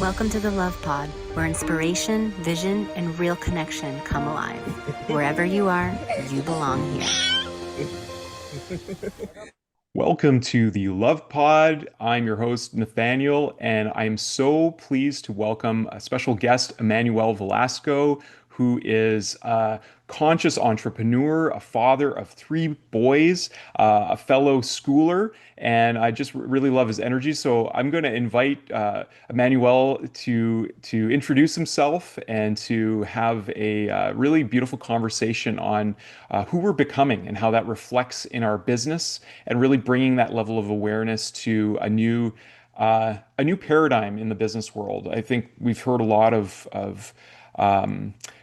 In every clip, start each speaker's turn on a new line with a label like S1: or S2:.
S1: Welcome to the Love Pod, where inspiration, vision, and real connection come alive. Wherever you are, you belong here.
S2: Welcome to the Love Pod. I'm your host, Nathaniel, and I'm so pleased to welcome a special guest, Emmanuel Velasco, who is a conscious entrepreneur, a father of three boys, a fellow schooler, and I just really love his energy. So I'm going to invite Emmanuel to introduce himself and to have a really beautiful conversation on who we're becoming and how that reflects in our business, and really bringing that level of awareness to a new paradigm in the business world. I think we've heard a lot of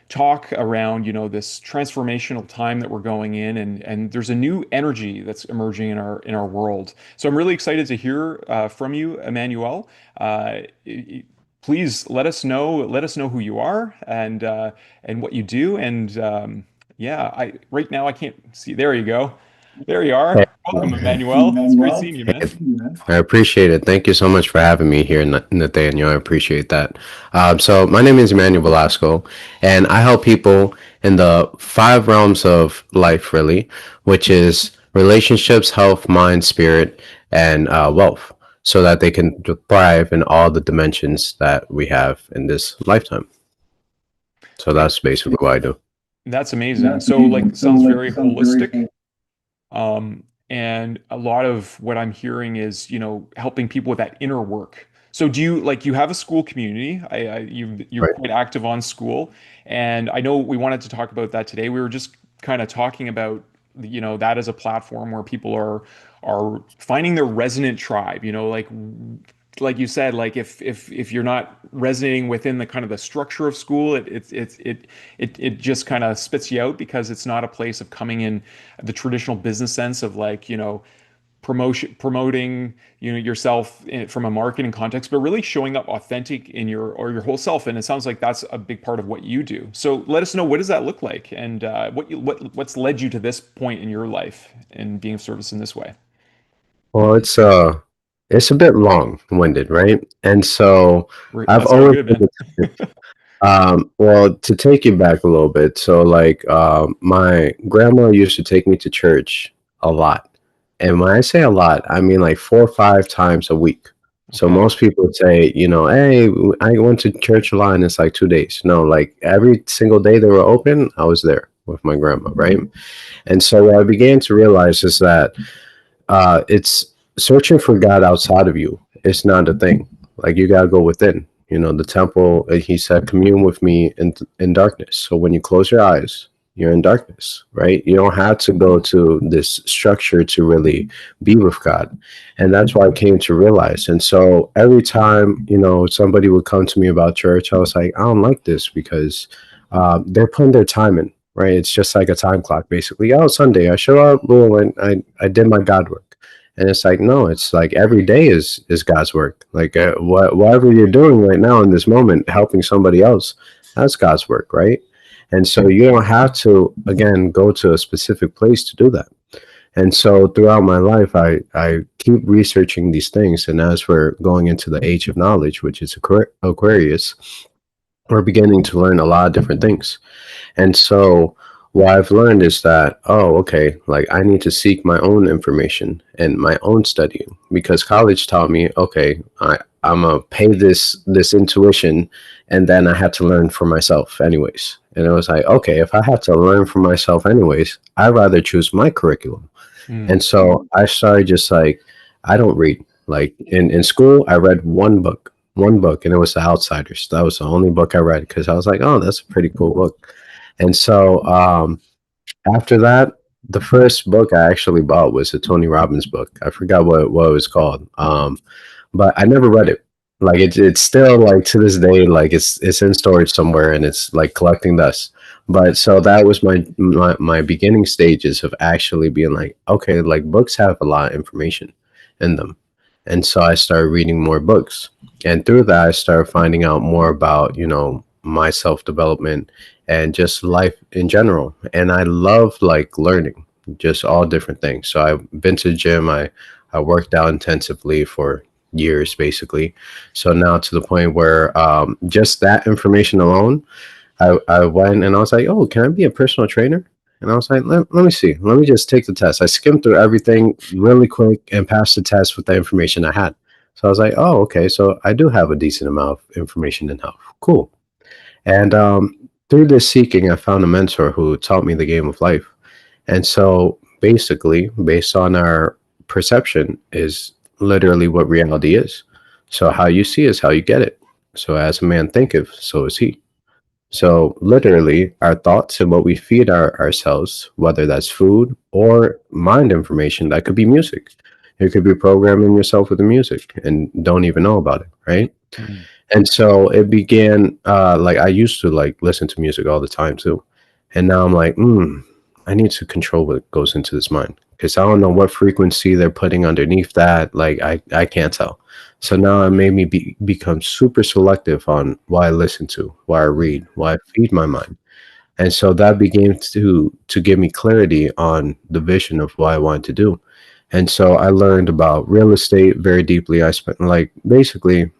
S2: talk around, this transformational time that we're going in, and there's a new energy that's emerging in our world. So I'm really excited to hear from you, Emmanuel. Please let us know who you are and what you do. And yeah, I right now I can't see. There you go. There you
S3: Hey,
S2: are. Welcome, Emmanuel. It's great seeing you, man.
S3: I appreciate it. Thank you so much for having me here, Nathaniel. I appreciate that. So my name is Emmanuel Velasco, and I help people in the five realms of life, really, which is relationships, health, mind, spirit, and wealth, so that they can thrive in all the dimensions that we have in this lifetime. So
S2: That
S3: that's basically what I do.
S2: that's amazing. So like sounds very holistic. And a lot of what I'm hearing is, helping people with that inner work. So do you like you have a school community? You're
S3: Right.
S2: quite active on Skool, and I know we wanted to talk about that today. We were just kind of talking about, that as a platform where people are finding their resonant tribe. Like you said, like if you're not resonating within the kind of the structure of school, it just kind of spits you out, because it's not a place of coming in the traditional business sense of, like, promoting, yourself from a marketing context, but really showing up authentic in your whole self. And it sounds like that's a big part of what you do. So let us know, what does that look like, and what's led you to this point in your life and being of service in this way.
S3: Well, it's a bit long-winded, right? And so I've
S2: That's all
S3: always
S2: good, man.
S3: well, to take you back a little bit, so like my grandma used to take me to church a lot. And when I say a lot, I mean like 4 or 5 times a week. So
S2: Okay.
S3: most people would say, hey, I went to church a lot and it's like 2 days. No, like every single day they were open, I was there with my grandma, right? And so what I began to realize is that it's searching for God outside of you. It's not a thing. Like you gotta go within. The temple. He said, "Commune with me in darkness." So when you close your eyes, you're in darkness, right? You don't have to go to this structure to really be with God, and that's what I came to realize. And so every time somebody would come to me about church, I was like, I don't like this because they're putting their time in. Right, it's just like a time clock, basically. Oh, Sunday, I show up, boom, and I did my God work. And it's like, no, it's like every day is God's work. Like whatever you're doing right now in this moment, helping somebody else, that's God's work, right? And so you don't have to, again, go to a specific place to do that. And so throughout my life, I keep researching these things. And as we're going into the age of knowledge, which is Aquarius, we're beginning to learn a lot of different things. And so what I've learned is that, oh, okay, like I need to seek my own information and my own studying, because college taught me, okay, I'm gonna pay this intuition, and then I had to learn for myself anyways. And it was like, okay, if I have to learn for myself anyways, I'd rather choose my curriculum.
S2: Mm.
S3: And so I started just like, I don't read. Like in school, I read one book, and it was The Outsiders. That was the only book I read because I was like, oh, that's a pretty cool book. And so after that, the first book I actually bought was a Tony Robbins book. I forgot what it was called, but I never read it. Like it's still like to this day, like it's in storage somewhere, and it's like collecting dust. But so that was my beginning stages of actually being like, okay, like books have a lot of information in them, and so I started reading more books, and through that I started finding out more about my self development and just life in general. And I love like learning just all different things. So I've been to the gym. I worked out intensively for years basically. So now to the point where just that information alone, I went and I was like, oh, can I be a personal trainer? And I was like, let me see. Let me just take the test. I skimmed through everything really quick and passed the test with the information I had. So I was like, oh, okay. So I do have a decent amount of information in health. Cool. And through this seeking, I found a mentor who taught me the game of life. And so basically, based on our perception, is literally what reality is. So how you see is how you get it. So as a man thinketh, so is he. So literally, our thoughts and what we feed ourselves, whether that's food or mind information, that could be music. You could be programming yourself with the music and don't even know about it, right?
S2: Mm.
S3: And so it began like I used to like listen to music all the time too. And now I'm like, I need to control what goes into this mind because I don't know what frequency they're putting underneath that. Like I can't tell. So now it made me become super selective on what I listen to, what I read, what I feed my mind. And so that began to give me clarity on the vision of what I wanted to do. And so I learned about real estate very deeply. I spent like basically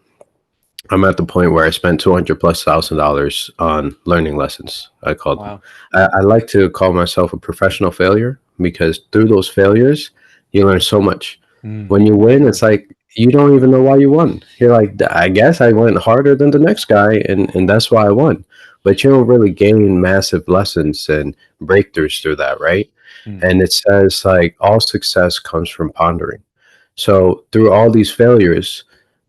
S3: I'm at the point where I spent 200 plus $1,000 on learning lessons. I called them.
S2: Wow.
S3: I like to call myself a professional failure because through those failures, you learn so much.
S2: Mm.
S3: When you win,
S2: Sure.
S3: it's like you don't even know why you won. You're like, I guess I went harder than the next guy, and that's why I won. But you don't really gain massive lessons and breakthroughs through that, right?
S2: Mm.
S3: And it says like all success comes from pondering. So through all these failures,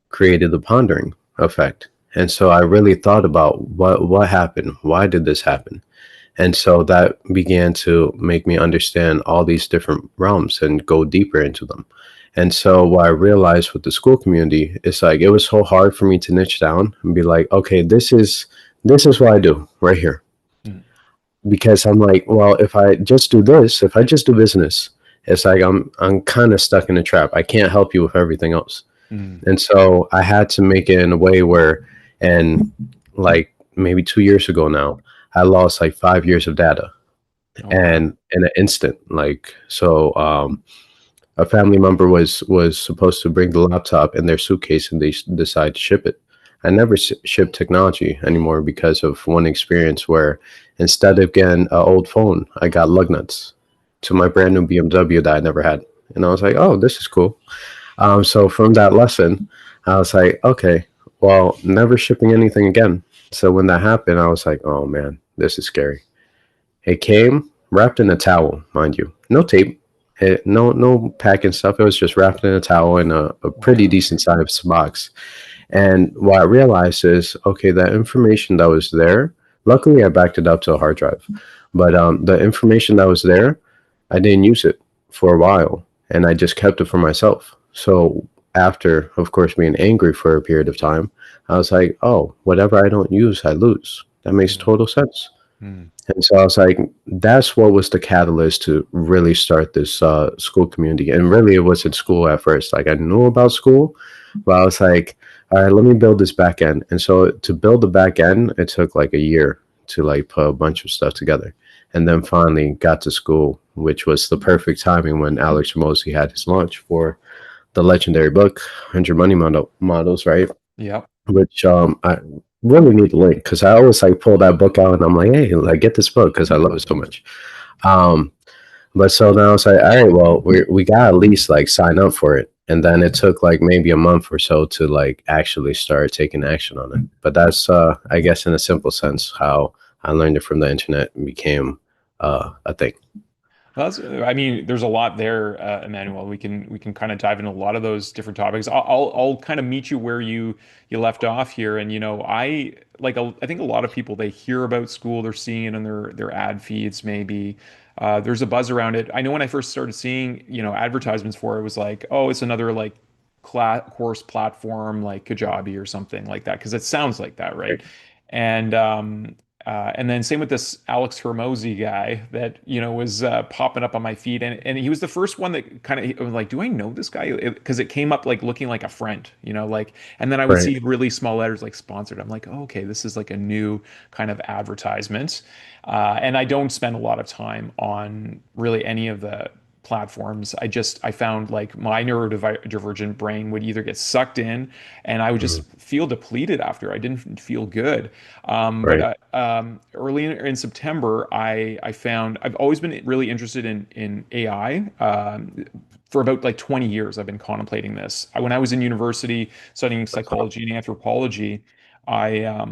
S3: created the pondering effect. And so I really thought about what happened, why did this happen? And so that began to make me understand all these different realms and go deeper into them. And so what I realized with the Skool community is like it was so hard for me to niche down and be like, okay, this is what I do right here.
S2: Mm.
S3: Because I'm like, well, if I just do this, if I just do business, it's like I'm kind of stuck in a trap. I can't help you with everything else.
S2: Mm.
S3: And so I had to make it in a way where, and like maybe 2 years ago now, I lost like 5 years of data
S2: Oh, wow.
S3: and in an instant. Like, so a family member was supposed to bring the laptop in their suitcase and they decide to ship it. I never ship technology anymore because of one experience where instead of getting an old phone, I got lug nuts to my brand new BMW that I never had. And I was like, oh, this is cool. So from that lesson, I was like, okay, well, never shipping anything again. So when that happened, I was like, oh man, this is scary. It came wrapped in a towel, mind you, no tape, no packing stuff. It was just wrapped in a towel in a pretty
S2: Wow.
S3: decent sized box. And what I realized is, okay, that information that was there. Luckily, I backed it up to a hard drive, but the information that was there, I didn't use it for a while, and I just kept it for myself. So after, of course, being angry for a period of time, I was like, oh, whatever I don't use, I lose. That makes
S2: Mm.
S3: total sense.
S2: Mm.
S3: And so I was like, that's what was the catalyst to really start this Skool community. And really, it wasn't Skool at first. Like, I knew about Skool, but I was like, all right, let me build this back end. And so to build the back end, it took like a year to like put a bunch of stuff together. And then finally got to Skool, which was the perfect timing when Alex Ramosi had his launch for the legendary book, 100 Money Models, right?
S2: Yep.
S3: Which I really need the link because I always like pull that book out and I'm like, hey, like get this book because I love it so much. Um, but so then I was like, all right, well, we got to at least like sign up for it. And then it took like maybe a month or so to like actually start taking action on it. But that's, I guess, in a simple sense, how I learned it from the internet and became a thing.
S2: Well, I mean, there's a lot there, Emmanuel. We can kind of dive into a lot of those different topics. I'll kind of meet you where you left off here. And I think a lot of people, they hear about Skool, they're seeing it in their ad feeds. Maybe there's a buzz around it. I know when I first started seeing advertisements for it, it was like, oh, it's another like course platform like Kajabi or something like that, because it sounds like that, right? And then same with this Alex Hermosi guy that was popping up on my feed, and he was the first one that kind of was like, do I know this guy? Because it came up like looking like a friend, like, and then I would
S3: Right.
S2: see really small letters like sponsored. I'm like, oh, okay, this is like a new kind of advertisement, and I don't spend a lot of time on really any of the platforms, I found like my neurodivergent brain would either get sucked in and I would just
S3: Mhm.
S2: feel depleted after. I didn't feel good.
S3: Right.
S2: Early in September, I found I've always been really interested in AI. For about like 20 years, I've been contemplating this. When I was in university studying
S3: That's awesome.
S2: psychology and anthropology, I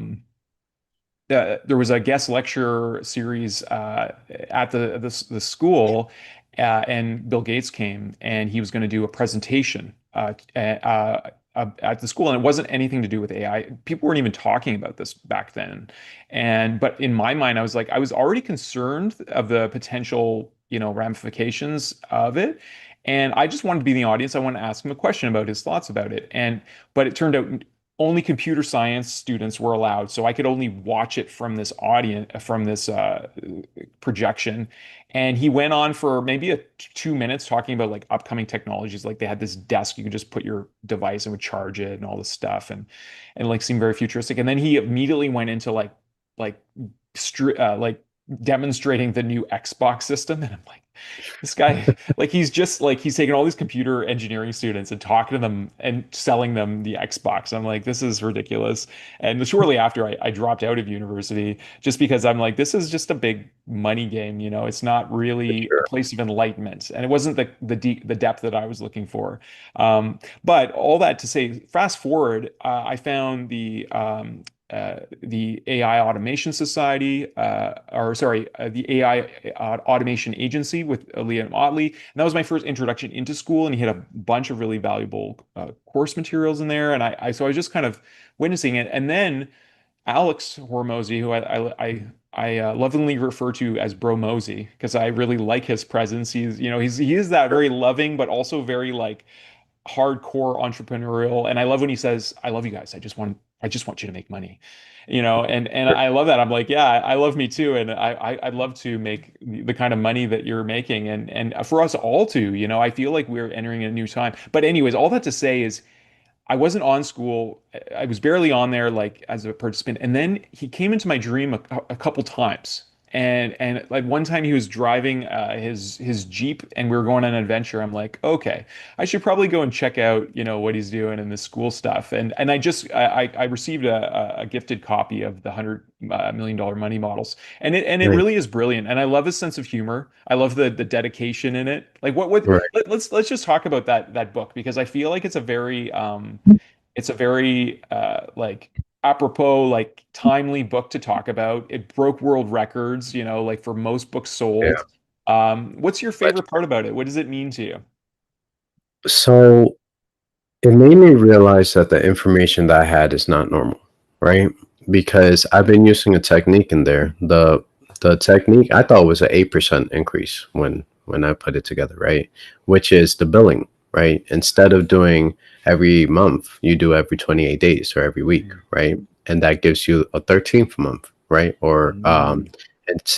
S2: there was a guest lecture series at the school, and Bill Gates came and he was going to do a presentation at the school, and it wasn't anything to do with AI. People weren't even talking about this back then, but in my mind, I was like, I was already concerned of the potential, ramifications of it. And I just wanted to be in the audience. I wanted to ask him a question about his thoughts about it. But it turned out only computer science students were allowed, so I could only watch it from this audience, from this projection. And he went on for maybe 2 minutes talking about like upcoming technologies. Like they had this desk you could just put your device and would charge it and all this stuff, and like seemed very futuristic. And then he immediately went into like like demonstrating the new Xbox system, and I'm like, this guy, like he's taking all these computer engineering students and talking to them and selling them the Xbox. I'm like, this is ridiculous. And shortly after, I dropped out of university just because I'm like, this is just a big money game. It's not
S3: For
S2: really a
S3: sure.
S2: place of enlightenment, and it wasn't the depth that I was looking for. But all that to say, fast forward, I found the AI Automation Society, or sorry, the AI Automation Agency with Liam Otley. And that was my first introduction into Skool. And he had a bunch of really valuable course materials in there. And so I was just kind of witnessing it. And then Alex Hormozy, who I lovingly refer to as Bro Mosey, because I really like his presence. He is that very loving, but also very like hardcore entrepreneurial. And I love when he says, I love you guys. I just want you to make money. And
S3: Sure.
S2: I love that. I'm like, yeah, I love me too. And I'd love to make the kind of money that you're making, and for us all to, I feel like we're entering a new time. But anyways, all that to say is I wasn't on Skool. I was barely on there like as a participant. And then he came into my dream a couple times. And like one time he was driving his Jeep and we were going on an adventure. I'm like, okay, I should probably go and check out, what he's doing in the Skool stuff. And I received a gifted copy of the $100 million money models. And it
S3: Right.
S2: really is brilliant. And I love his sense of humor. I love the dedication in it. Like
S3: Right.
S2: let's just talk about that book, because I feel like it's a very like apropos, like timely book to talk about. It broke world records, like for most books
S3: Yeah.
S2: sold. What's your
S3: But
S2: favorite part about it? What does it mean to you?
S3: so it made me realize that the information that I had is not normal, right? Because I've been using a technique in there. The technique I thought was an 8% increase when I put it together, right? Which is the billing, right? Instead of doing every month, you do every 28 days or every week, right? And that gives you a 13th month, right? Or
S2: Mm.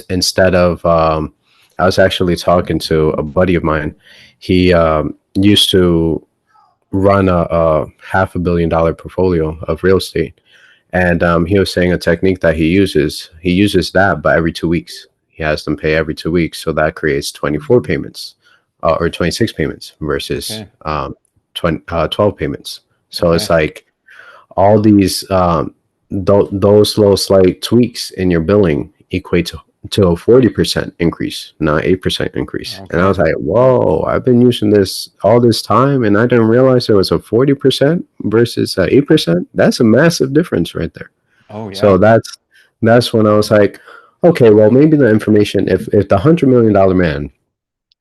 S3: instead of I was actually talking to a buddy of mine. He used to run a $500 million portfolio of real estate, and he was saying a technique that he uses that, but every 2 weeks he has them pay every 2 weeks, so that creates 24 payments, or 26 payments versus
S2: Okay.
S3: 12 payments. So it's
S2: Okay.
S3: like all these those little slight tweaks in your billing equate to a 40% increase, not 8% increase. And I
S2: Okay.
S3: was like, whoa, I've been using this all this time and I didn't realize there was a 40% versus 8%. That's a massive difference right there.
S2: Oh
S3: So
S2: yeah.
S3: that's when I was like, okay, well, maybe the information, if the $100 million man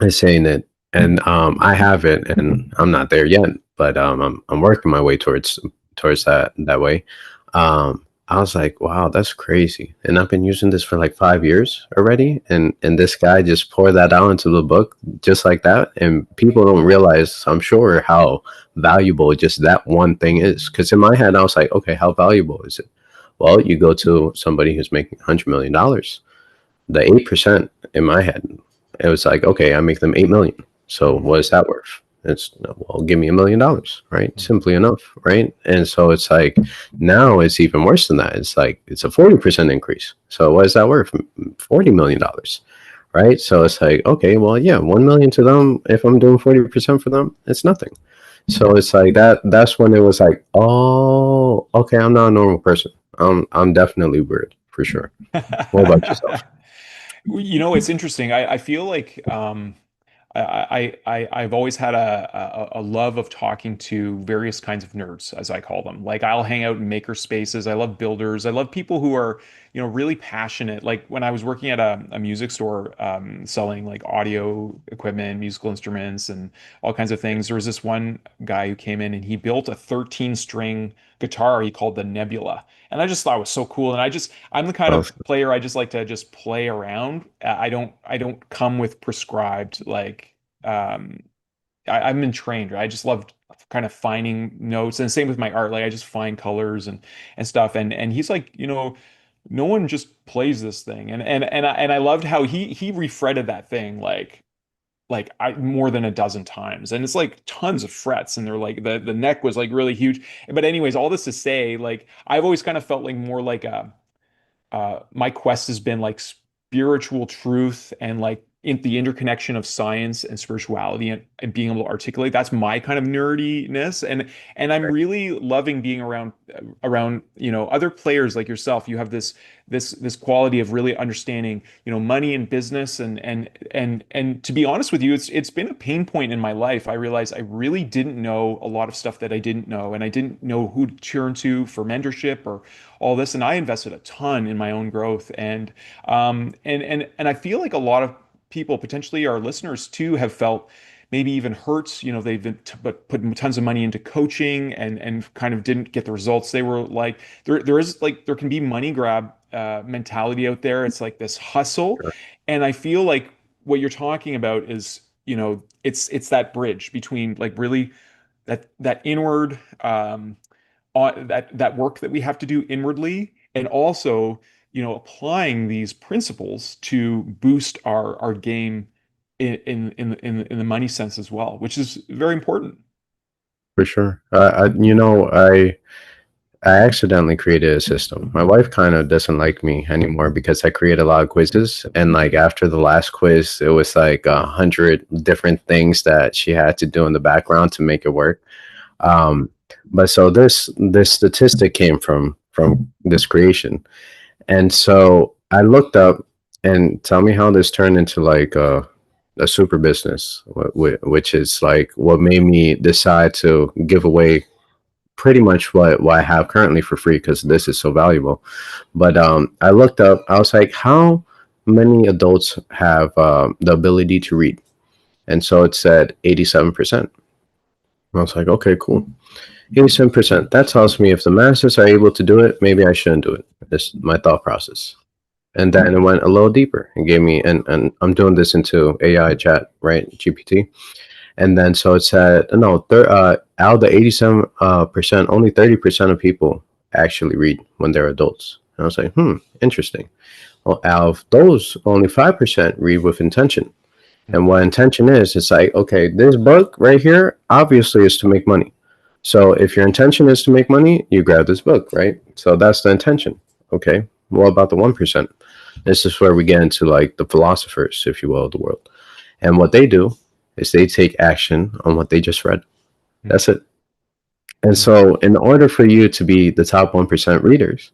S3: is saying it, and I have it, and I'm not there yet, but I'm working my way towards that way. I was like, wow, that's crazy, and I've been using this for like 5 years already, and this guy just poured that out into the book just like that, and people don't realize, I'm sure, how valuable just that one thing is. Because in my head, I was like, okay, how valuable is it? Well, you go to somebody who's making $100 million, the 8% in my head, it was like, okay, I make them 8 million. So
S2: Mhm.
S3: what is that worth? It's, well, give me $1 million, right? Simply enough, right? And so it's like now it's even worse than that. It's like it's a 40% increase. So what is that worth? $40 million, right? So it's like, okay, well, yeah, 1 million to them. If I'm doing 40% for them, it's nothing. So it's like that. That's when it was like, oh, okay, I'm not a normal person. I'm definitely weird for sure. What about yourself?
S2: It's interesting. I feel like I've always had a love of talking to various kinds of nerds, as I call them. Like I'll hang out in maker spaces. I love builders. I love people who are, really passionate. Like when I was working at a music store, selling like audio equipment, musical instruments, and all kinds of things. There was this one guy who came in and he built a 13 string guitar he called the Nebula. And I just thought it was so cool. And I'm the kind
S3: Oh,
S2: of player I just like to just play around. I don't come with prescribed like I'm been trained, right? I just love kind of finding notes and same with my art. Like I just find colors and stuff. And he's like, no one just plays this thing. And I loved how he refretted that thing like I more than a dozen times. And it's like tons of frets and they're like the neck was like really huge. But anyways, all this to say, like I've always kind of felt like more like a my quest has been like spiritual truth and like in the interconnection of science and spirituality and being able to articulate. That's my kind of nerdiness. And I'm really loving being around other players like yourself. You have this quality of really understanding money and business and to be honest with you, it's been a pain point in my life. I realized I really didn't know a lot of stuff that I didn't know, and I didn't know who to turn to for mentorship or all this. And I invested a ton in my own growth, and I feel like a lot of people, potentially our listeners too, have felt maybe even hurt. They've been but put tons of money into coaching and kind of didn't get the results they were like. There can be money grab mentality out there. It's like this hustle,
S3: sure.
S2: and I feel like what you're talking about is it's that bridge between like really that inward that work that we have to do inwardly, and also applying these principles to boost our game in the money sense as well, which is very important.
S3: For sure. I accidentally created a system. My wife kind of doesn't like me anymore because I create a lot of quizzes, and like after the last quiz, it was like 100 different things that she had to do in the background to make it work. Um, but so this statistic came from this creation, and so I looked up and tell me how this turned into like a super business, which is like what made me decide to give away pretty much what I have currently for free because this is so valuable. But I looked up, I was like, how many adults have the ability to read? And so it said 87%. I was like, okay, cool. 87%. That tells me if the masses are able to do it, maybe I shouldn't do it. That's my thought process. And then it went a little deeper and gave me, and I'm doing this into AI chat, right? GPT. And then so it said, no, out of the 87%, only 30% of people actually read when they're adults. And I was like, interesting. Well, out of those, only 5% read with intention. And what intention is, it's like, okay, this book right here obviously is to make money. So if your intention is to make money, you grab this book, right? So that's the intention. Okay. What about the 1%? This is where we get into like the philosophers, if you will, of the world. And what they do is they take action on what they just read. That's it. And
S2: Mhm.
S3: so, in order for you to be the top 1% readers,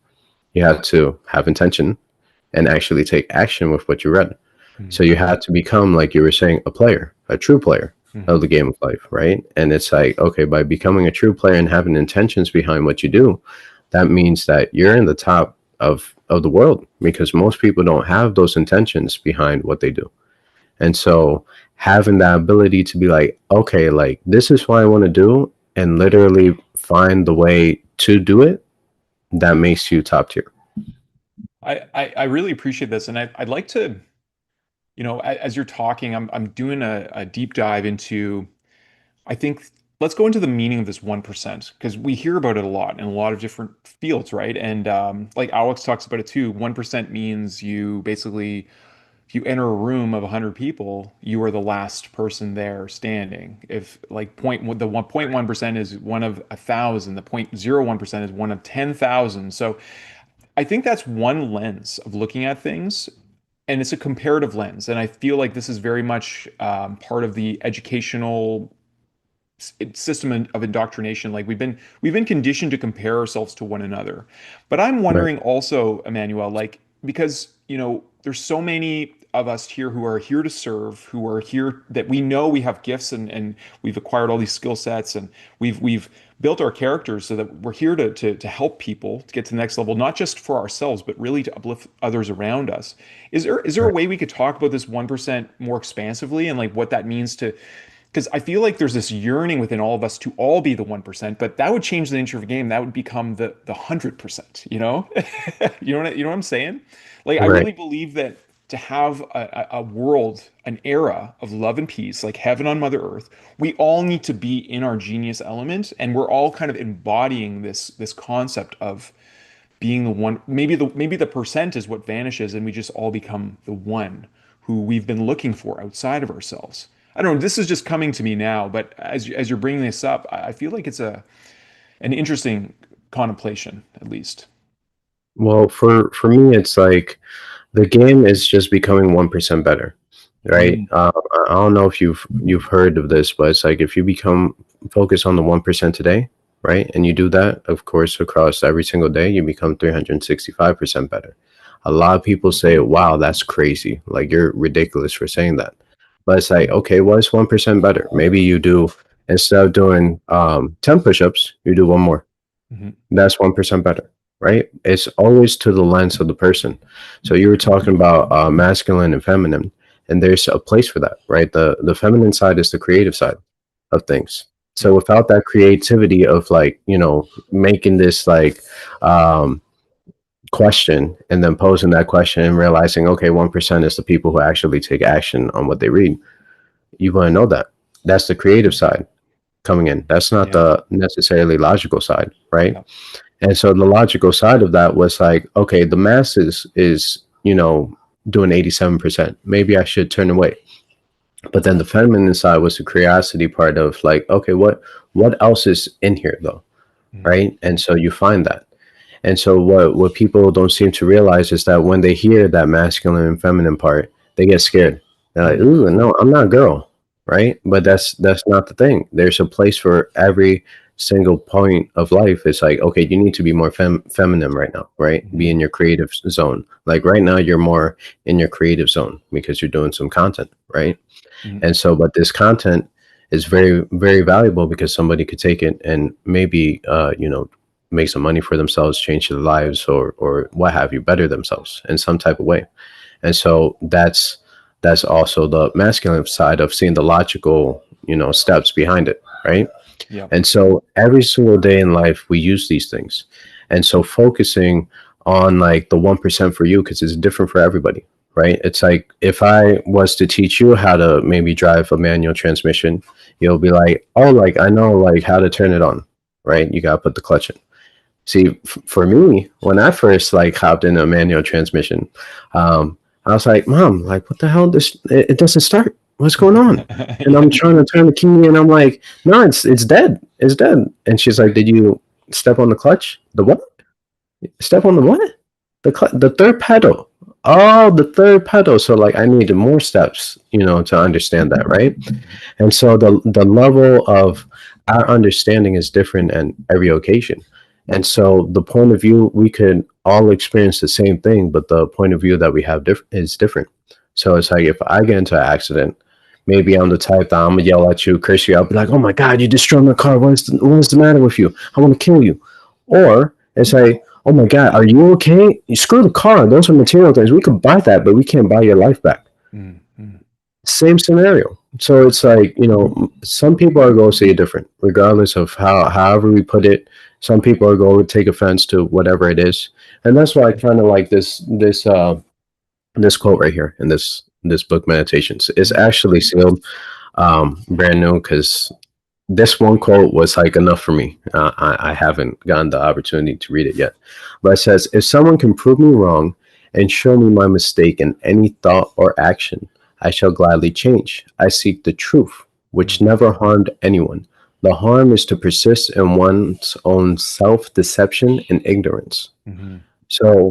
S3: you have to have intention and actually take action with what you read. So,
S2: Mhm.
S3: you have to become, like you were saying, a player, a true player of
S2: Mhm.
S3: the game of life, right? And it's like, okay, by becoming a true player and having intentions behind what you do, that means that you're in the top of the world because most people don't have those intentions behind what they do. And so having that ability to be like, okay, like this is what I want to do and literally find the way to do it, that makes you top tier.
S2: I really appreciate this, and I'd like to, as you're talking, I'm doing a deep dive into, I think, let's go into the meaning of this 1%, because we hear about it a lot in a lot of different fields, right? And like Alex talks about it too, 1% means you basically, if you enter a room of 100 people, you are the last person there standing. If like the 1.1% is one of 1,000, the 0.01% is one of 10,000. So I think that's one lens of looking at things. and it's a comparative lens. And I feel like this is very much part of the educational system of indoctrination. Like we've been conditioned to compare ourselves to one another. But I'm
S3: Right.
S2: wondering also, Emmanuel, like because there's so many of us here who are here to serve, who are here that we know we have gifts and we've acquired all these skill sets and we've built our characters so that we're here to help people to get to the next level, not just for ourselves, but really to uplift others around us. Is there a
S3: Right.
S2: way we could talk about this 1% more expansively and like what that means to because I feel like there's this yearning within all of us to all be the 1%, but that would change the nature of the game. That would become the 100%, you know? You know what I'm saying? Like I
S3: Right.
S2: really believe that to have a world, an era of love and peace, like heaven on Mother Earth, we all need to be in our genius element, and we're all kind of embodying this concept of being the one. Maybe the percent is what vanishes, and we just all become the one who we've been looking for outside of ourselves. I don't know. This is just coming to me now, but as you're bringing this up, I feel like it's an interesting contemplation, at least.
S3: Well, for me, it's like the game is just becoming 1% better, right?
S2: Mm,
S3: I don't know if you've heard of this, but it's like if you become focus on the 1% today, right, and you do that, of course, across every single day, you become 365% better. A lot of people say, "Wow, that's crazy! Like you're ridiculous for saying that." But it's like, okay, what's 1% better? Maybe you do instead of doing 10 push-ups, you do one more.
S2: mhm,
S3: That's 1% better, right? It's always to the lens of the person. So you were talking about masculine and feminine, and there's a place for that, right? The feminine side is the creative side of things. So
S2: yeah,
S3: without that creativity of like, making this like um question and then posing that question and realizing, okay, 1% is the people who actually take action on what they read. You want to know that. That's the creative side coming in. That's not
S2: yeah,
S3: the necessarily logical side, right?
S2: yeah,
S3: And so the logical side of that was like, okay, the masses is, doing 87%. Maybe I should turn away. But then the feminine side was the curiosity part of like, okay, what else is in here though?
S2: mm,
S3: Right. And so you find that. And so what people don't seem to realize is that when they hear that masculine and feminine part, they get scared. They're like,
S2: mm,
S3: ooh, no, I'm not a girl. Right. But that's not the thing. There's a place for every single point of life. It's like, okay, you need to be more feminine right now, right? Be
S2: mhm,
S3: in your creative zone. Like right now, you're more in your creative zone because you're doing some content, right?
S2: mhm,
S3: And so, but this content is very, very valuable because somebody could take it and maybe, make some money for themselves, change their lives, or what have you, better themselves in some type of way. And so that's also the masculine side of seeing the logical, steps behind it, right?
S2: yeah,
S3: And so every single day in life, we use these things. And so focusing on like the 1% for you, because it's different for everybody, right? It's like if I was to teach you how to maybe drive a manual transmission, you'll be like, oh, like I know like how to turn it on, right? You got to put the clutch in. See, for me, when I first like hopped in a manual transmission, I was like, "Mom, like, what the hell? It doesn't start. What's going on?" And
S2: yeah,
S3: I'm trying to turn the key, and I'm like, "No, it's dead. It's dead." And she's like, "Did you step on the clutch? The what? Step on the what? The third pedal. Oh, the third pedal. So like, I needed more steps, to understand that, right?
S2: mhm,
S3: And so the level of our understanding is different in every occasion. And so the point of view, we could all experience the same thing, but the point of view that we have is different. So it's like if I get into an accident, maybe I'm the type that I'm gonna yell at you, curse you out, be like, "Oh my God, you destroyed my car. What is the matter with you? I want to kill you." Or it's like, "Oh my God, are you okay? You screw the car. Those are material things. We could buy that, but we can't buy your life back."
S2: mm, mm,
S3: Same scenario. So it's like, some people are going to see it different, regardless of however we put it. Some people are going to take offense to whatever it is. And that's why I kind of like this quote right here in this book, Meditations. It's
S2: mm,
S3: actually sealed brand new because this one quote was like enough for me. I haven't gotten the opportunity to read it yet. But it says, if someone can prove me wrong and show me my mistake in any thought or action, I shall gladly change. I seek the truth, which
S2: mm,
S3: never harmed anyone. The harm is to persist in one's own self deception and ignorance.
S2: mhm,
S3: So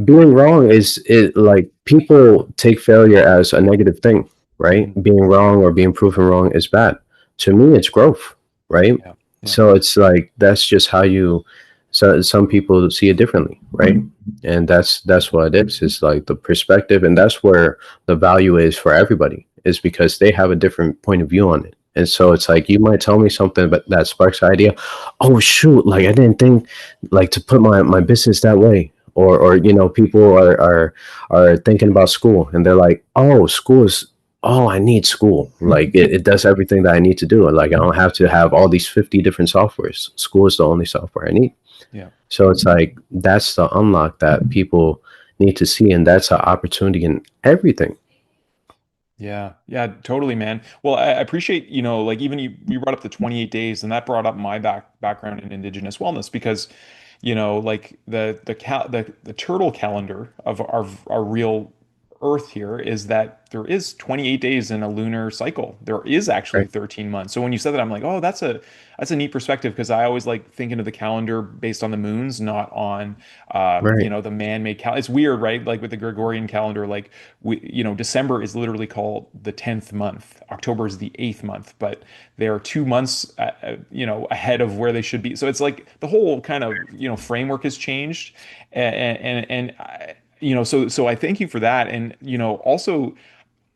S3: being wrong is it like people take failure as a negative thing, right?
S2: Mhm.
S3: Being wrong or being proven wrong is bad. To me, it's growth, right?
S2: Yeah. Yeah.
S3: So it's like that's just how you. So some people see it differently, right? And that's what it is. It's like the perspective, and that's where the value is for everybody. Is because they have a different point of view on it. And so it's like you might tell me something, but that sparks the idea. Oh shoot! Like I didn't think like to put my business that way, or you know, people are thinking about school and they're like, oh, school is, oh, I need Skool. Like it does everything that I need to do. Like I don't have to have all these 50 different softwares. Skool is the only software I need.
S2: Yeah.
S3: So it's like that's the unlock that people need to see, and that's an opportunity in everything.
S2: Yeah, yeah, totally, man. Well, I appreciate, like even you brought up the 28 days, and that brought up my background in Indigenous wellness because, like the turtle calendar of our real Earth here is that there is 28 days in a lunar cycle. There is actually
S3: Right.
S2: 13 months. So when you said that, I'm like, oh, that's a neat perspective because I always like thinking of the calendar based on the moons, not on
S3: Right.
S2: the man-made calendar. It's weird, right? Like with the Gregorian calendar, like December is literally called the 10th month. October is the 8th month, but they are 2 months, ahead of where they should be. So it's like the whole kind of, framework has changed. So I thank you for that. And, also,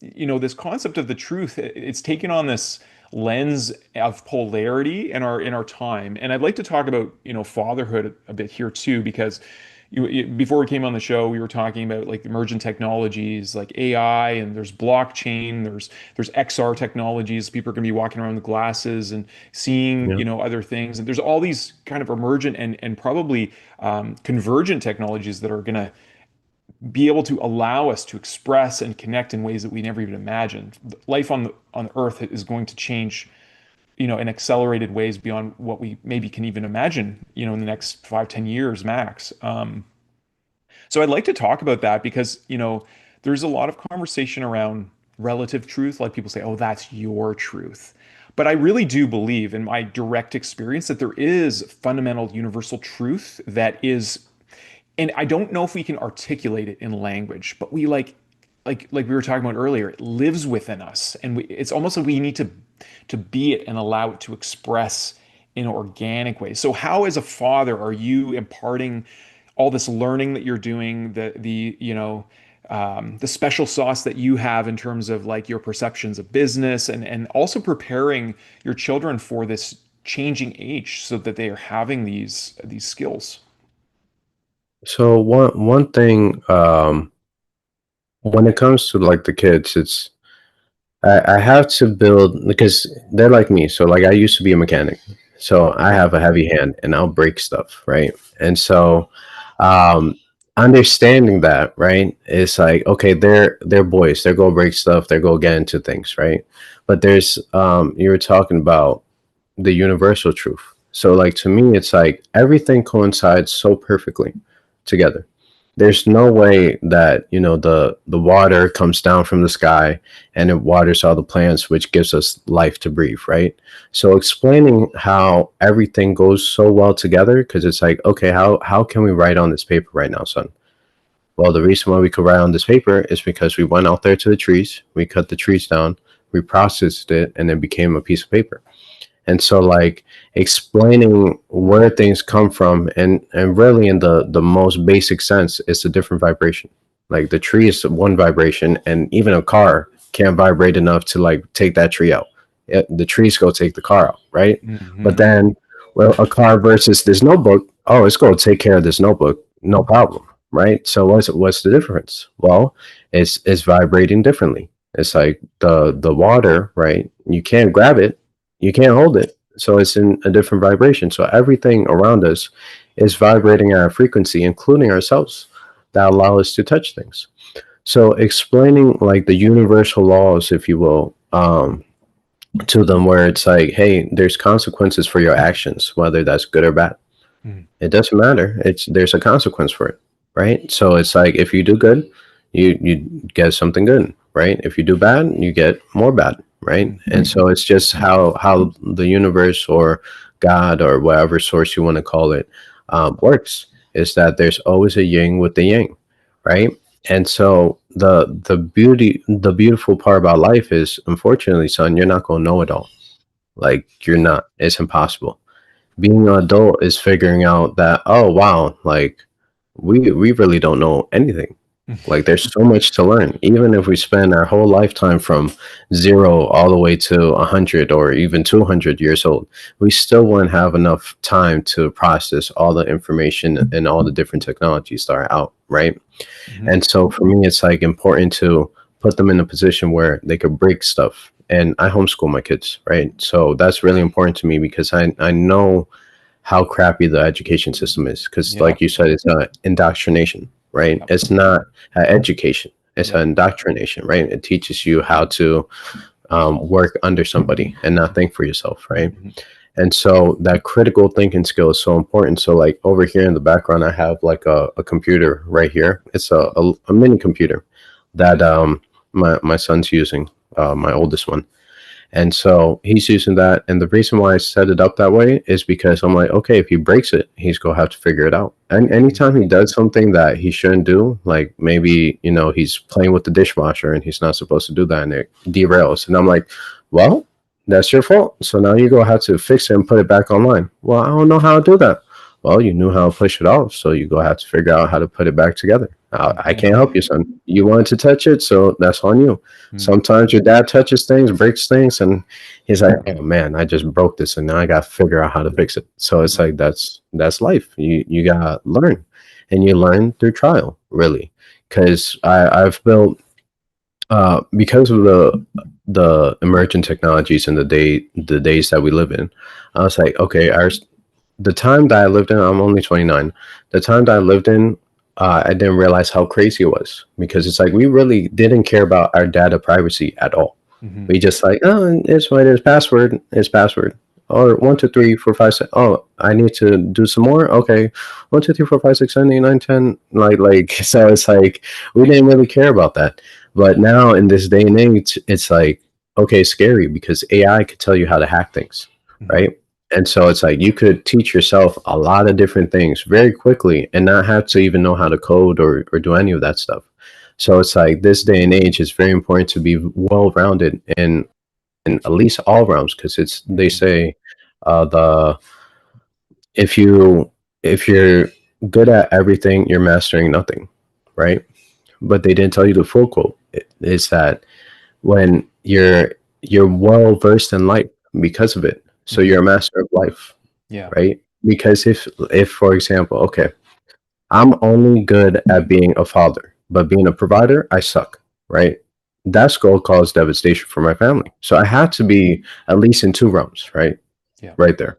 S2: this concept of the truth, it's taken on this lens of polarity in our time. And I'd like to talk about, fatherhood a bit here too, because before we came on the show, we were talking about like emergent technologies like AI, and there's blockchain, there's XR technologies. People are going to be walking around with glasses and seeing,
S3: Yeah.
S2: other things. And there's all these kind of emergent and probably convergent technologies that are going to be able to allow us to express and connect in ways that we never even imagined. Life on Earth is going to change, in accelerated ways beyond what we maybe can even imagine, in the next 5, 10 years max. So I'd like to talk about that because, there's a lot of conversation around relative truth. Like people say, oh, that's your truth. But I really do believe in my direct experience that there is fundamental universal truth that is, and I don't know if we can articulate it in language, but we like we were talking about earlier, it lives within us, and it's almost like we need to be it and allow it to express in organic ways. So, how, as a father, are you imparting all this learning that you're doing, the special sauce that you have in terms of like your perceptions of business, and also preparing your children for this changing age so that they are having these skills?
S3: So one thing, when it comes to like the kids, it's I have to build because they're like me. So like I used to be a mechanic. So I
S2: Yeah.
S3: have a heavy hand and I'll break stuff, right? And so um understanding that, right, it's like okay, they're boys, they're gonna break stuff, they're gonna get into things, right? But there's you were talking about the universal truth. So like to me it's like everything coincides so perfectly together. There's no way that the water comes down from the sky and it waters all the plants, which gives us life to breathe, right? So explaining how everything goes so well together, because it's like okay, how can we write on this paper right now, son? Well, the reason why we could write on this paper is because we went out there to the trees, we cut the trees down, we processed it, and it became a piece of paper. And so like explaining where things come from, and really in the most basic sense, it's a different vibration. Like the tree is one vibration, and even a car can't vibrate enough to like take that tree out. The trees go take the car out, right? But
S2: Hmm.
S3: then, well, a car versus this notebook, oh, it's going to take care of this notebook, no problem, right? So what's the difference? Well, it's vibrating differently. It's like the water, right? You can't grab it, you can't hold it, so it's in a different vibration. So everything around us is vibrating at a frequency, including ourselves, that allow us to touch things. So explaining like the universal laws, if you will, to them, where it's like hey, there's consequences for your actions, whether that's good or bad. It doesn't matter, it's there's a consequence for it, right? So it's like if you do good, you get something good, right? If you do bad, you get more bad, right? And so it's just how the universe or God or whatever source you want to call it works, is that there's always a yin with the yang. right? And so the beautiful part about life is, unfortunately, son, you're not gonna know it all. Like, you're not. It's impossible. Being an adult is figuring out that, oh wow, like we really don't know anything. Like, there's so much to learn. Even if we spend our whole lifetime from 0 all the way to 100 or even 200 years old, we still won't have enough time to process all the information and all the different technologies that are out, right? And so for me, it's like important to put them in a position where they could break stuff. And I homeschool my kids, right? So that's really important to me because I know how crappy the education system is. Because,
S2: Yeah.
S3: like you said, it's indoctrination, right?
S2: Yep.
S3: It's not an education, it's
S2: Yep.
S3: an indoctrination, right? It teaches you how to work under somebody and not think for yourself, right? And so that critical thinking skill is so important. So, like, over here in the background, I have like a computer right here. It's a mini computer that my son's using, my oldest one. And so he's using that. And the reason why I set it up that way is because I'm like, okay, if he breaks it, he's going to have to figure it out. And anytime he does something that he shouldn't do, like maybe, he's playing with the dishwasher and he's not supposed to do that and it derails. And I'm like, well, that's your fault. So now you go have to fix it and put it back online. Well, I don't know how to do that. Well, you knew how to push it off. So you go have to figure out how to put it back together. I can't help you, son. You wanted to touch it, so that's on you. Sometimes your dad touches things, breaks things, and he's like, "Oh man, I just broke this, and now I got to figure out how to fix it." So it's like that's life. You gotta learn, and you learn through trial, really. Because I've built because of the emergent technologies and the days that we live in. I was like, okay, the time that I lived in, I'm only 29. The time that I lived in, I didn't realize how crazy it was because it's like we really didn't care about our data privacy at all. We just like, oh, it's what it is, password, it's password. Or 1, 2, 3, 4, 5, 6. Oh, I need to do some more. Okay, 1, 2, 3, 4, 5, 6, 7, 8, 9, 10. Like so, it's like we didn't really care about that. But now in this day and age, it's like, okay, scary because AI could tell you how to hack things, right? And so it's like you could teach yourself a lot of different things very quickly and not have to even know how to code or do any of that stuff. So it's like this day and age, it's very important to be well-rounded in at least all realms because they say the if you're good at everything, you're mastering nothing, right? But they didn't tell you the full quote. Is that when you're well versed in life because of it, so you're a master of life, right? Because if for example, okay, I'm only good at being a father, but being a provider, I suck, right? That Skool caused devastation for my family. So I had to be at least in 2 realms, right?
S2: Yeah.
S3: Right there.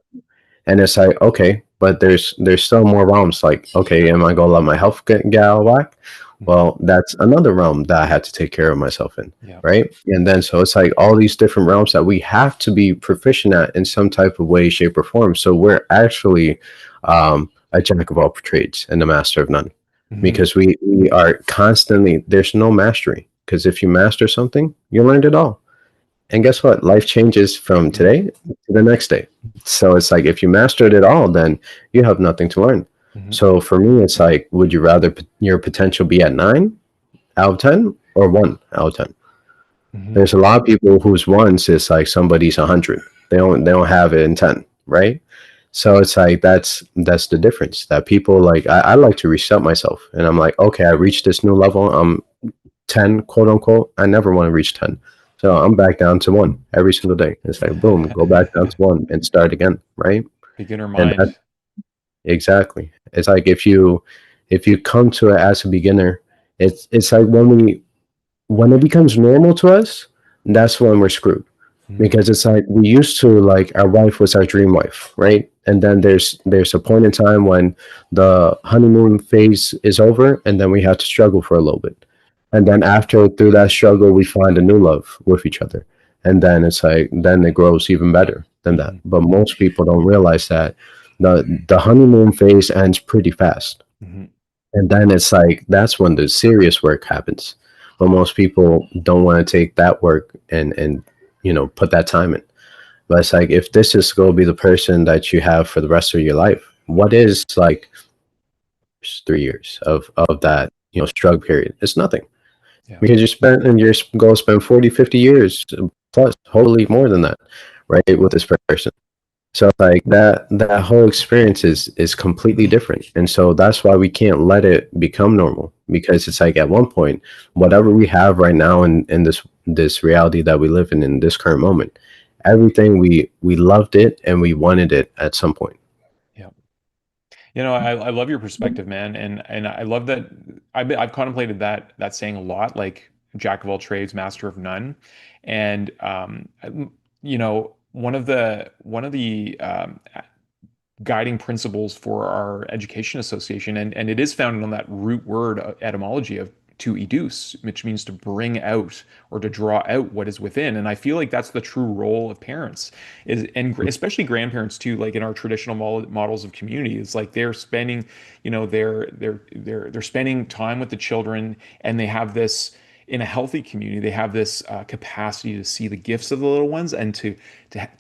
S3: And it's like, okay, but there's still more realms. Like, okay, am I gonna let my health get out of whack? Well, that's another realm that I had to take care of myself in, right? And then so it's like all these different realms that we have to be proficient at in some type of way, shape, or form. So we're actually a jack of all trades and a master of none, because we are constantly, there's no mastery. Because if you master something, you learned it all. And guess what? Life changes from today to the next day. So it's like if you mastered it all, then you have nothing to learn. So for me, it's like, would you rather your potential be at 9 out of 10 or 1 out of 10? There's a lot of people whose ones is like somebody's 100. They don't have it in 10, right? So it's like that's the difference. That people like I like to reset myself, and I'm like, okay, I reached this new level. I'm 10, quote unquote. I never want to reach 10. So I'm back down to 1 every single day. It's like, boom, go back down to 1 and start again, right?
S2: Beginner mind.
S3: Exactly. It's like if you come to it as a beginner, it's like when it becomes normal to us, that's when we're screwed. Because it's like we used to, like, our wife was our dream wife, right? And then there's a point in time when the honeymoon phase is over, and then we have to struggle for a little bit. And then through that struggle, we find a new love with each other. And then it's like, then it grows even better than that. But most people don't realize that the honeymoon phase ends pretty fast. And then it's like, that's when the serious work happens. But most people don't want to take that work and put that time in. But it's like, if this is going to be the person that you have for the rest of your life, what is like years, 3 years of that, struggle period. It's nothing
S2: Yeah.
S3: because you're going to spend 40, 50 years plus, hopefully more than that, right, with this person. So like that whole experience is completely different. And so that's why we can't let it become normal, because it's like at one point, whatever we have right now in this reality that we live in this current moment, everything we loved it and we wanted it at some point.
S2: Yeah. I love your perspective, man, and I love that. I've contemplated that saying a lot, like jack of all trades, master of none, and one of the guiding principles for our education association, and it is founded on that root word etymology of to educe, which means to bring out or to draw out what is within. And I feel like that's the true role of parents, is and especially grandparents too. Like in our traditional models of community, it's like they're spending, they're spending time with the children, and they have this in a healthy community, they have this capacity to see the gifts of the little ones and to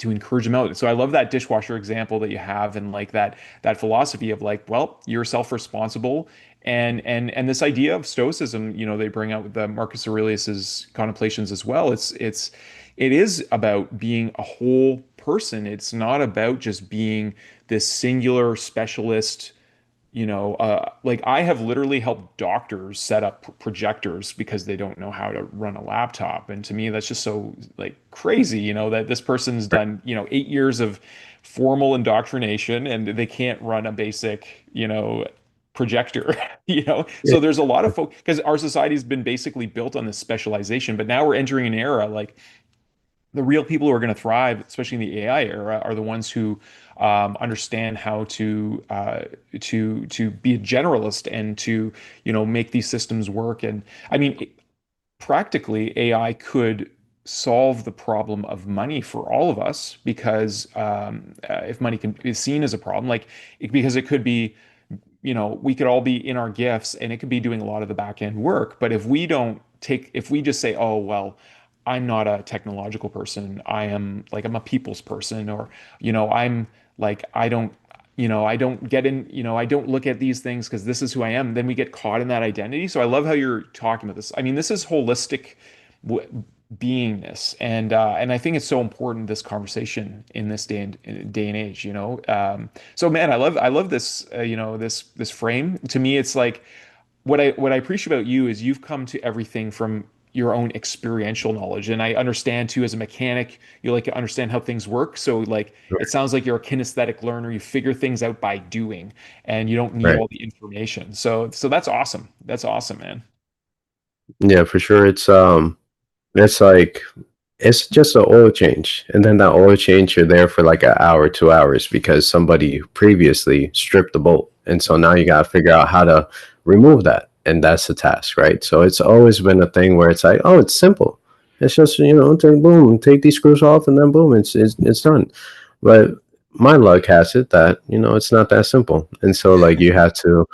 S2: encourage them out. So I love that dishwasher example that you have, and like that philosophy of like, well, you're self-responsible, and this idea of stoicism, they bring out with the Marcus Aurelius's contemplations as well. It is about being a whole person. It's not about just being this singular specialist. Like I have literally helped doctors set up projectors because they don't know how to run a laptop. And to me, that's just so like crazy, that this person's done, 8 years of formal indoctrination and they can't run a basic, projector,
S3: Yeah.
S2: So there's a lot of folk because our society's been basically built on this specialization, but now we're entering an era like the real people who are going to thrive, especially in the AI era, are the ones who understand how to be a generalist and to make these systems work. And I mean, practically, AI could solve the problem of money for all of us because if money is seen as a problem, because it could be we could all be in our gifts and it could be doing a lot of the back end work. But if we just say, oh, well, I'm not a technological person, I'm a people's person, or, I'm like, I don't get in, I don't look at these things because this is who I am, then we get caught in that identity. So I love how you're talking about this. I mean, this is holistic beingness, and I think it's so important, this conversation in this day and age. So man, I love this this frame. To me, it's like what I appreciate about you is you've come to everything from your own experiential knowledge, and I understand too, as a mechanic, you like to understand how things work. So like it sounds like you're a kinesthetic learner. You figure things out by doing, and you don't need
S3: Right.
S2: all the information. So that's awesome. That's awesome, man.
S3: Yeah, for sure. It's like it's just an oil change, and then that oil change, you're there for like an hour, 2 hours, because somebody previously stripped the bolt, and so now you got to figure out how to remove that, and that's the task, right? So it's always been a thing where it's like, oh, it's simple. It's just take these screws off, and then boom, it's done. But my luck has it that it's not that simple, and so like you have to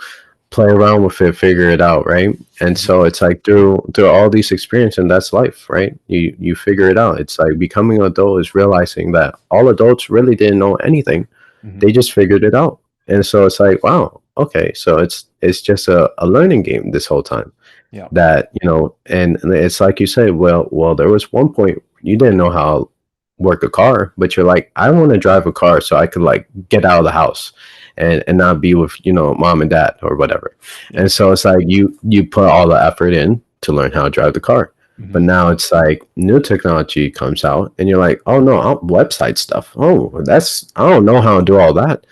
S3: play around with it, figure it out, right? And
S2: Mhm.
S3: so it's like through all these experiences, and that's life, right? You figure it out. It's like becoming an adult is realizing that all adults really didn't know anything.
S2: Mhm.
S3: They just figured it out. And so it's like, wow, okay, so it's just a learning game this whole time.
S2: Yeah.
S3: That, and it's like you say, well, there was one point you didn't know how to work a car, but you're like, I want to drive a car so I could like get out of the house and not be with mom and dad or whatever.
S2: Yeah.
S3: And so it's like you put all the effort in to learn how to drive the car, but
S2: Mhm.
S3: now it's like new technology comes out and you're like, oh no, website stuff, oh, that's, I don't know how to do all that.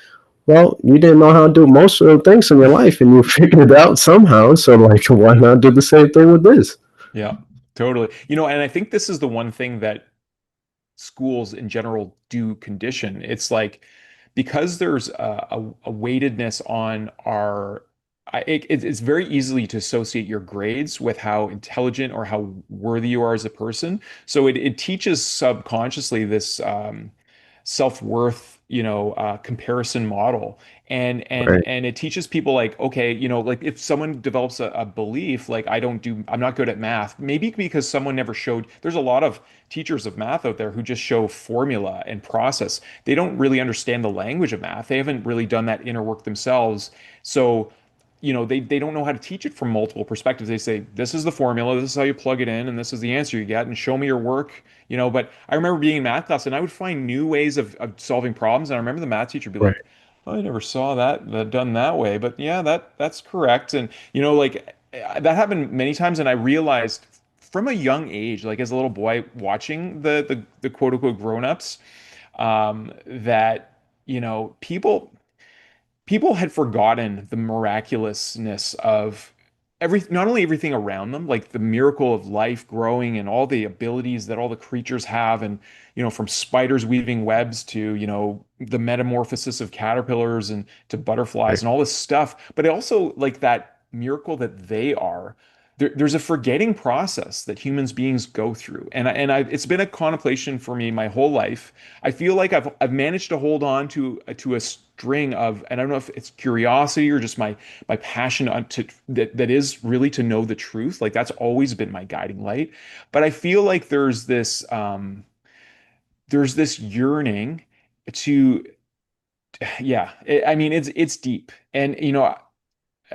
S3: Well, you didn't know how to do most of the things in your life, and you figured it out somehow. So, like, why not do the same thing with this?
S2: Yeah, totally. And I think this is the one thing that schools in general do condition. It's like because there's a weightedness on our, it's very easily to associate your grades with how intelligent or how worthy you are as a person. So it teaches subconsciously this self-worth, comparison model. And it teaches people like, okay, like if someone develops a belief like I'm not good at math, maybe because someone never showed, there's a lot of teachers of math out there who just show formula and process. They don't really understand the language of math. They haven't really done that inner work themselves. So they don't know how to teach it from multiple perspectives. They say, this is the formula, this is how you plug it in, and this is the answer you get, and show me your work. But I remember being in math class and I would find new ways of solving problems. And I remember the math teacher would be
S3: Right.
S2: like, oh, I never saw that done that way. But yeah, that's correct. And like that happened many times. And I realized from a young age, like as a little boy, watching the quote unquote grown-ups, that people had forgotten the miraculousness of not only everything around them, like the miracle of life growing and all the abilities that all the creatures have, and from spiders weaving webs to the metamorphosis of caterpillars and to butterflies
S3: Right.
S2: and all this stuff, but also like that miracle that they are. There's a forgetting process that humans beings go through, and it's been a contemplation for me my whole life. I feel like I've managed to hold on to a string of, and I don't know if it's curiosity or just my passion that is really to know the truth. Like that's always been my guiding light. But I feel like there's this yearning to, yeah. I mean, it's deep, and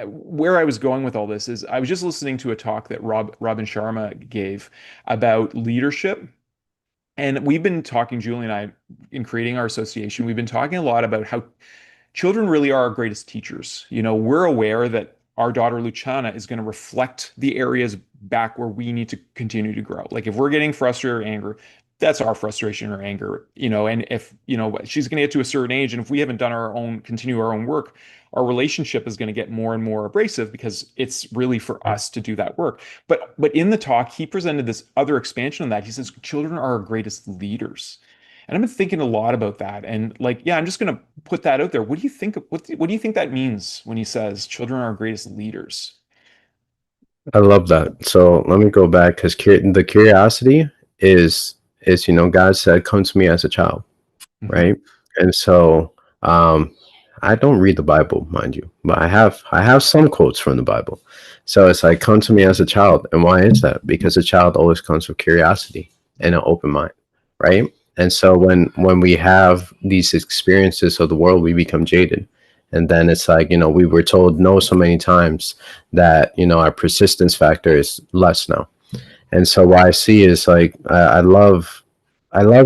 S2: where I was going with all this is I was just listening to a talk that Robin Sharma gave about leadership. And we've been talking, Julie and I, in creating our association, we've been talking a lot about how children really are our greatest teachers. We're aware that our daughter Luciana is going to reflect the areas back where we need to continue to grow. Like if we're getting frustrated or anger, that's our frustration or anger, and if, she's going to get to a certain age, and if we haven't done continue our own work, our relationship is going to get more and more abrasive because it's really for us to do that work. But in the talk, he presented this other expansion on that. He says, children are our greatest leaders. And I've been thinking a lot about that. And like, yeah, I'm just going to put that out there. What do you think? What do you think that means when he says children are our greatest leaders?
S3: I love that. So let me go back because the curiosity is God said, "Come to me as a child,"
S2: Hmm.
S3: right? And so I don't read the Bible, mind you, but I have some quotes from the Bible. So it's like, "Come to me as a child," and why is that? Because a child always comes with curiosity and an open mind, right? And so when we have these experiences of the world, we become jaded. And then it's like, we were told no so many times that, our persistence factor is less now. And so what I see is like, I love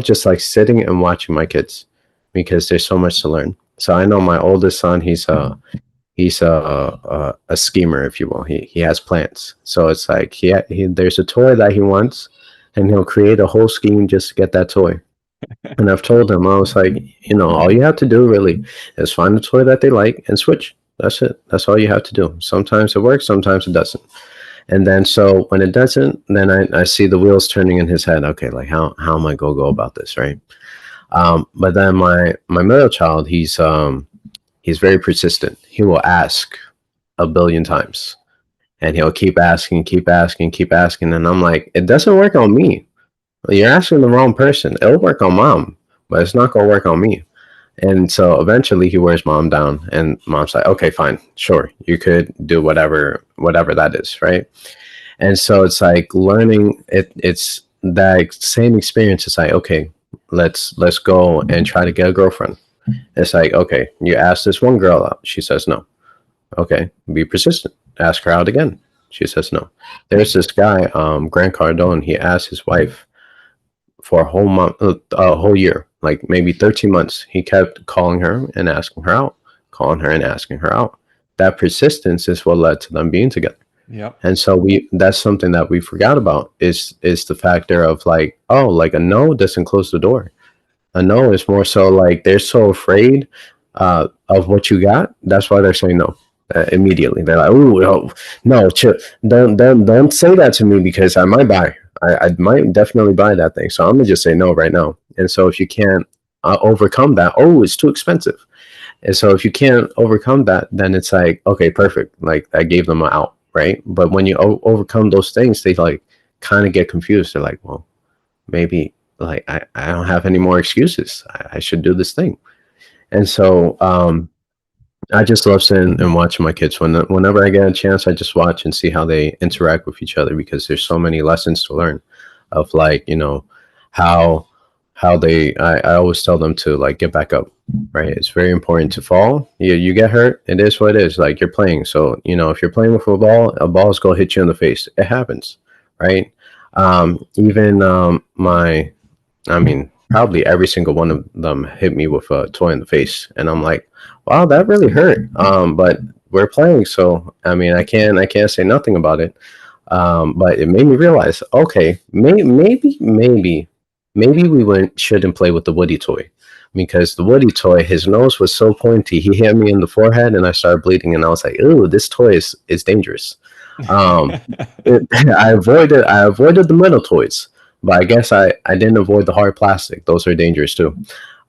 S3: just like sitting and watching my kids because there's so much to learn. So I know my oldest son, he's a schemer, if you will. He has plans. So it's like he there's a toy that he wants, and he'll create a whole scheme just to get that toy. And I've told him, I was like, all you have to do really is find a toy that they like and switch. That's it. That's all you have to do. Sometimes it works, sometimes it doesn't. And then so when it doesn't, then I see the wheels turning in his head. Okay, like how am I gonna go about this, right? But then my middle child, he's very persistent. He will ask a billion times, and he'll keep asking, keep asking, keep asking. And I'm like, it doesn't work on me. You're asking the wrong person. It'll work on mom, but it's not gonna work on me. And so eventually he wears mom down, and mom's like, okay, fine, sure, you could do whatever that is, right? And so it's like learning it's that same experience. It's like, okay, let's go and try to get a girlfriend. It's like, okay, you ask this one girl out, she says no. Okay, be persistent, ask her out again, she says no. There's this guy, Grant Cardone. He asked his wife for a whole month, a whole year, like maybe 13 months. He kept calling her and asking her out, calling her and asking her out. That persistence is what led to them being together.
S2: Yep.
S3: And so that's something that we forgot about is the factor of like, oh, like a no doesn't close the door. A no is more so like they're so afraid of what you got. That's why they're saying no immediately. They're like, "Ooh, no, no, don't say that to me because I might buy. I might definitely buy that thing. So I'm gonna just say no right now." And so if you can't overcome that, oh, it's too expensive. And so if you can't overcome that, then it's like, okay, perfect. Like I gave them an out, right? But when you overcome those things, they like kind of get confused. They're like, well, maybe like I don't have any more excuses. I should do this thing. And so I just love sitting and watching my kids. Whenever I get a chance, I just watch and see how they interact with each other because there's so many lessons to learn of like, how how I always tell them to like get back up, right? It's very important to fall. You get hurt, it is what it is. Like you're playing, so if you're playing with a ball is gonna hit you in the face. It happens, right? Even my I mean, probably every single one of them hit me with a toy in the face, and I'm like, "Wow, that really hurt." But we're playing, so I mean, I can't say nothing about it. But it made me realize, okay, maybe we shouldn't play with the Woody toy, because the Woody toy, his nose was so pointy. He hit me in the forehead, and I started bleeding, and I was like, "Ooh, this toy is dangerous." Um, I avoided the metal toys, but I guess I didn't avoid the hard plastic. Those are dangerous too.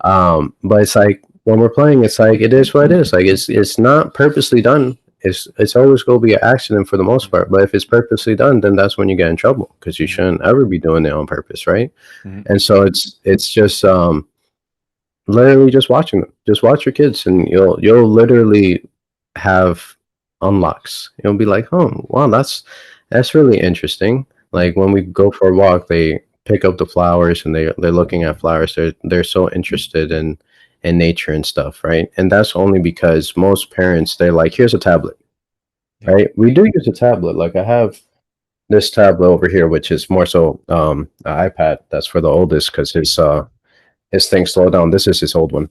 S3: But it's like when we're playing, it's like it is what it is. Like it's not purposely done. It's always going to be an accident for the most part. But if it's purposely done, then that's when you get in trouble, because you shouldn't ever be doing it on purpose, right?
S2: Mhm.
S3: And so it's just literally just watching them. Just watch your kids, and you'll literally have unlocks. You'll be like, oh wow, that's really interesting. Like when we go for a walk, they pick up the flowers, and they're looking at flowers. They're so interested in nature and stuff, right? And that's only because most parents, they're like, here's a tablet,
S2: Yeah.
S3: right? We do use a tablet. Like I have this tablet over here, which is more so an iPad. That's for the oldest, because his thing slowed down. This is his old one,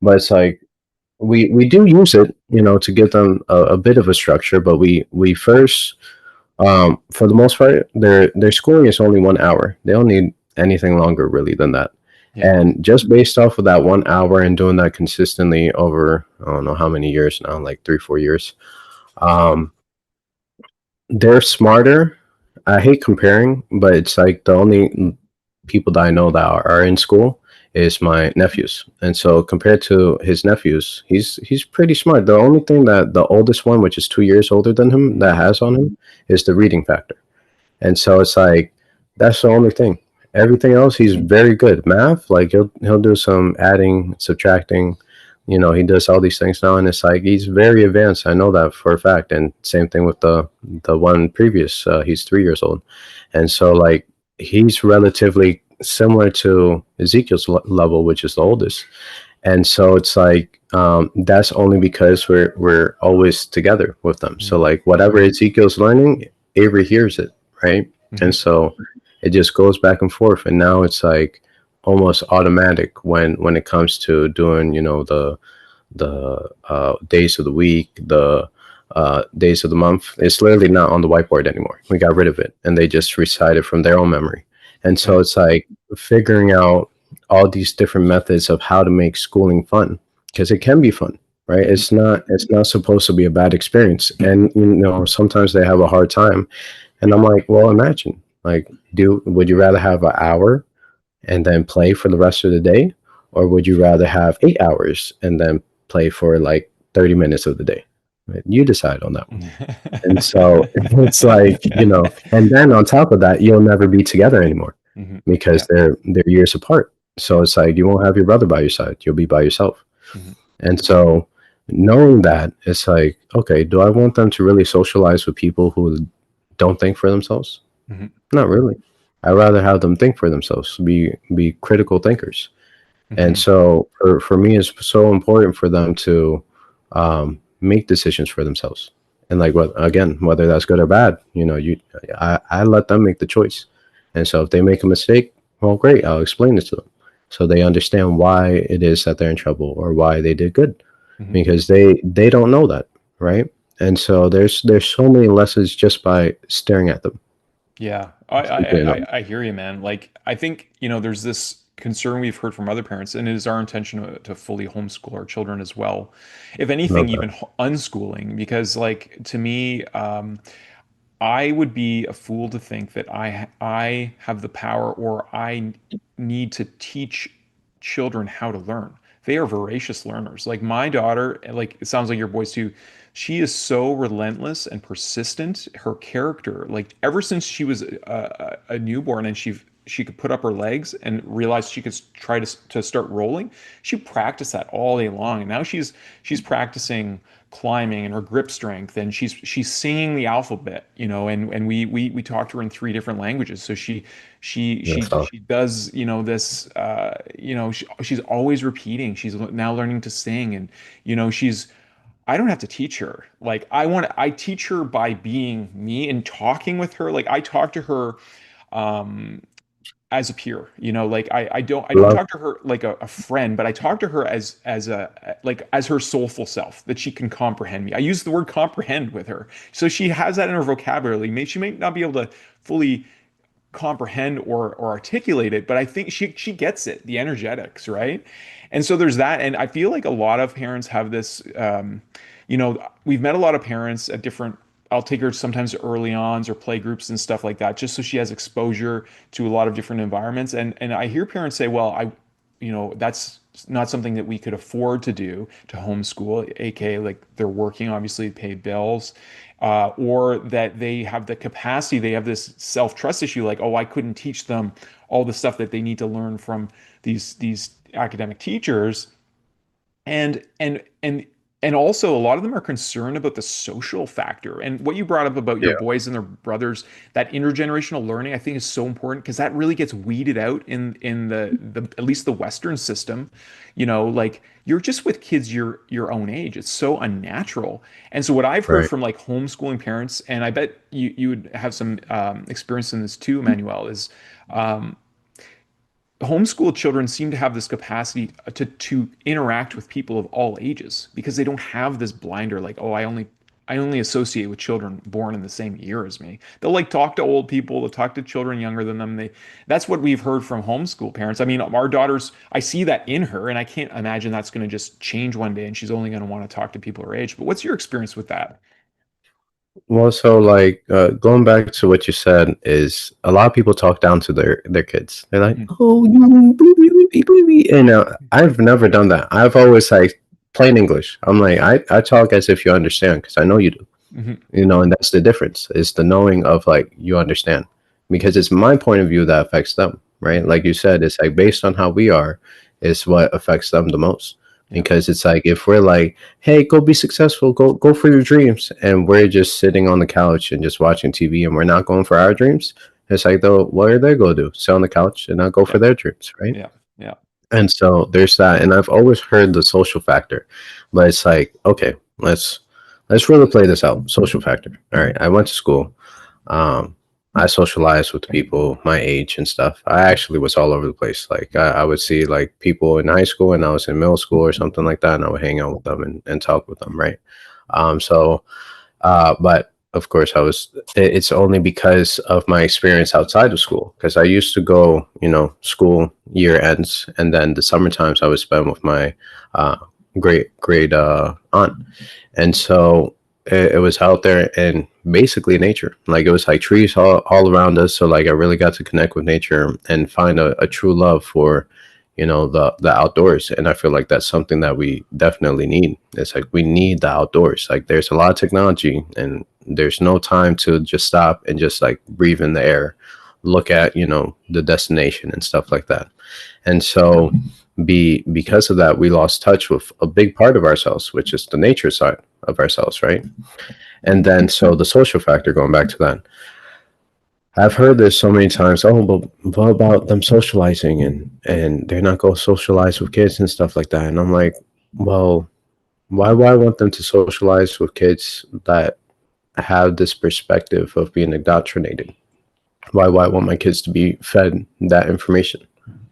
S3: but it's like we do use it, to give them a bit of a structure. But we first, for the most part, their schooling is only 1 hour. They don't need anything longer really than that.
S2: Yeah.
S3: And just based off of that 1 hour and doing that consistently over, I don't know how many years now, like 3 4 years, um, they're smarter. I hate comparing, but it's like the only people that I know that are in school is my nephews. And so compared to his nephews, he's pretty smart. The only thing that the oldest one, which is 2 years older than him, that has on him is the reading factor. And so it's like that's the only thing. Everything else, he's very good. Math, like he'll do some adding, subtracting. He does all these things now, and it's like he's very advanced. I know that for a fact. And same thing with the one previous. He's 3 years old, and so like he's relatively similar to Ezekiel's level, which is the oldest. And so it's like that's only because we're always together with them. So
S2: Mhm.
S3: like whatever Ezekiel's learning, Avery hears it, right? And
S2: Mhm.
S3: so it just goes back and forth. And now it's like almost automatic when it comes to doing, the days of the week, the days of the month. It's literally not on the whiteboard anymore. We got rid of it, and they just recite it from their own memory. And so
S2: Okay.
S3: it's like figuring out all these different methods of how to make schooling fun, because it can be fun, right?
S2: Mhm.
S3: It's not supposed to be a bad experience. And sometimes they have a hard time, and I'm like, well, imagine, like, would you rather have an hour and then play for the rest of the day, or would you rather have 8 hours and then play for like 30 minutes of the day? Right? You decide on that one. And so it's like, and then on top of that, you'll never be together anymore,
S2: Mhm.
S3: because
S2: Yeah.
S3: they're years apart. So it's like you won't have your brother by your side. You'll be by yourself.
S2: Mhm.
S3: And so knowing that, it's like, okay, do I want them to really socialize with people who don't think for themselves?
S2: Mhm.
S3: Not really. I'd rather have them think for themselves, be critical thinkers. And
S2: Mhm.
S3: so for me, it's so important for them to make decisions for themselves. And like what again, whether that's good or bad, I let them make the choice. And so if they make a mistake, well, great, I'll explain it to them, so they understand why it is that they're in trouble or why they did good,
S2: Mhm.
S3: because they don't know that, right? And so there's so many lessons just by staring at them.
S2: Yeah, I, I
S3: Simply enough.
S2: I I hear you, man. Like, I think, there's this concern we've heard from other parents, and it is our intention to fully homeschool our children as well. If anything,
S3: Love that.
S2: even unschooling, because, like, to me, I would be a fool to think that I have the power, or I need to teach children how to learn. They are voracious learners. Like my daughter, like it sounds like your boys too. She is so relentless and persistent. Her character, like ever since she was a newborn, and she could put up her legs and realized she could try to start rolling, she practiced that all day long. And now she's practicing climbing and her grip strength, and she's singing the alphabet, and we talk to her in 3 different languages. So she does, this, she's always repeating. She's now learning to sing, and I don't have to teach her. Like I teach her by being me and talking with her. Like I talk to her as a peer, like I don't
S3: Love.
S2: talk to her like a friend, but I talk to her as her soulful self, that she can comprehend me. I use the word comprehend with her. So she has that in her vocabulary. She may not be able to fully comprehend or articulate it, but I think she gets it, the energetics, right? And so there's that. And I feel like a lot of parents have this, we've met a lot of parents at different, I'll take her sometimes to early ons or play groups and stuff like that, just so she has exposure to a lot of different environments. And I hear parents say, well, that's not something that we could afford to do, to homeschool, aka like they're working, obviously, pay bills, or that they have the capacity, they have this self-trust issue, like, oh, I couldn't teach them all the stuff that they need to learn from these academic teachers. And also, a lot of them are concerned about the social factor. And what you brought up about your
S3: Yeah.
S2: boys and their brothers, that intergenerational learning, I think is so important, because that really gets weeded out in the at least the Western system. Like you're just with kids your own age. It's so unnatural. And so what I've heard
S3: Right.
S2: from like homeschooling parents, and I bet you would have some experience in this too, Emmanuel, is um, homeschool children seem to have this capacity to interact with people of all ages, because they don't have this blinder like, oh, I only associate with children born in the same year as me. They'll like talk to old people, they'll talk to children younger than them. That's what we've heard from homeschool parents. I mean, our daughters, I see that in her, and I can't imagine that's going to just change one day and she's only going to want to talk to people her age. But what's your experience with that?
S3: Well, so like going back to what you said, is a lot of people talk down to their kids. They're like,
S2: Mhm.
S3: "Oh, you boo, boo, boo," and I've never done that. I've always like plain English. I'm like, I talk as if you understand, because I know you do.
S2: Mhm.
S3: And that's the difference. Is the knowing of like you understand, because it's my point of view that affects them, right? Like you said, it's like based on how we are, is what affects them the most.
S2: Yeah.
S3: Because it's like if we're like, hey, go be successful, go for your dreams, and we're just sitting on the couch and just watching TV, and we're not going for our dreams, it's like, though, what are they going to do? Sit on the couch and not go
S2: Yeah.
S3: for their dreams, right?
S2: Yeah. Yeah.
S3: And so there's that. And I've always heard the social factor, but it's like, okay, let's really play this out. Social factor. All right, I went to school. Um, I socialized with people my age and stuff. I actually was all over the place. Like I would see like people in high school, and I was in middle school or something like that, and I would hang out with them and talk with them, right? But of course, it's only because of my experience outside of school. Because I used to go, school year ends, and then the summer times I would spend with my uh, great aunt. And so it was out there and basically nature. Like it was like trees all around us. So like I really got to connect with nature and find a true love for, the outdoors. And I feel like that's something that we definitely need. It's like we need the outdoors. Like there's a lot of technology, and there's no time to just stop and just like breathe in the air, look at, the destination and stuff like that. And so because of that, we lost touch with a big part of ourselves, which is the nature side of ourselves, right? And then so the social factor, going back to that, I've heard this so many times. Oh, but what about them socializing, and they're not going to socialize with kids and stuff like that? And I'm like, well, why would I want them to socialize with kids that have this perspective of being indoctrinated? Why would I want my kids to be fed that information?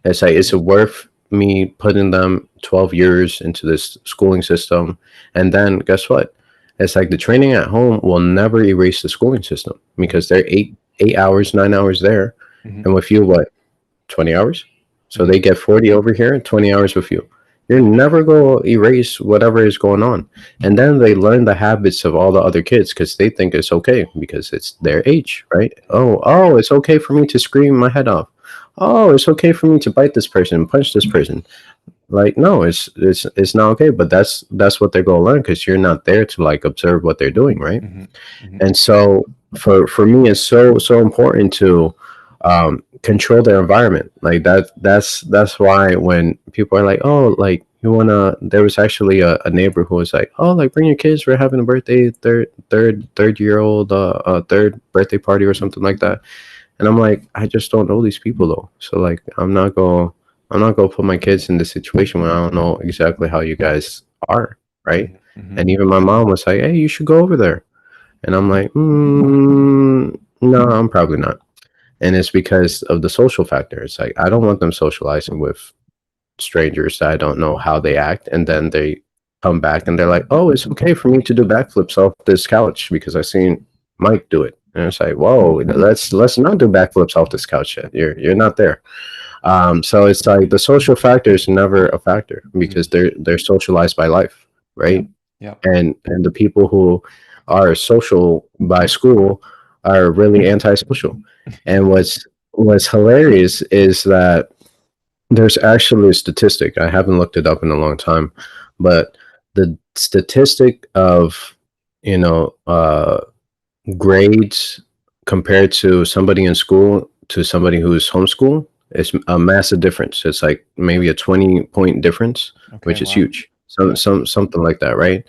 S3: It's like, is it worth me putting them 12 years into this schooling system? And then guess what? It's like the training at home will never erase the schooling system, because they're 8 hours, 9 hours there.
S2: Mhm.
S3: And with you, what, 20 hours? So
S2: Mhm.
S3: they get 40 over here and 20 hours with you. You're never going to erase whatever is going on. And then they learn the habits of all the other kids, because they think it's okay because it's their age, right? Oh, it's okay for me to scream my head off. Oh, it's okay for me to bite this person, punch this person. Like, no, it's not okay. But that's what they're going to learn, because you're not there to like observe what they're doing, right?
S2: Mhm. Mhm.
S3: And so for me, it's so important to control their environment. Like that's why when people are like, oh, like you wanna, there was actually a neighbor who was like, oh, like bring your kids, we're having a birthday, third year old third birthday party or something like that. And I'm like, I just don't know these people though, so like I'm not gonna put my kids in this situation when I don't know exactly how you guys are, right?
S2: Hmm.
S3: And even my mom was like, hey, you should go over there. And I'm like, no, I'm probably not. And it's because of the social factor. It's like I don't want them socializing with strangers that I don't know how they act, and then they come back and they're like, "Oh, it's okay for me to do backflips off this couch because I seen Mike do it." And it's like, "Whoa, let's not do backflips off this couch yet. You're not there." So it's like the social factor is never a factor
S2: Hmm.
S3: because they're socialized by life,
S2: Yeah.
S3: right?
S2: Yeah.
S3: And the people who are social by school are really antisocial. And what's hilarious is that there's actually a statistic. I haven't looked it up in a long time, but the statistic of you know grades compared to somebody in school to somebody who's homeschool is a massive difference. It's like maybe a 20-point difference,
S2: Okay.
S3: which is
S2: Wow.
S3: huge.
S2: Yeah.
S3: Something like that, right?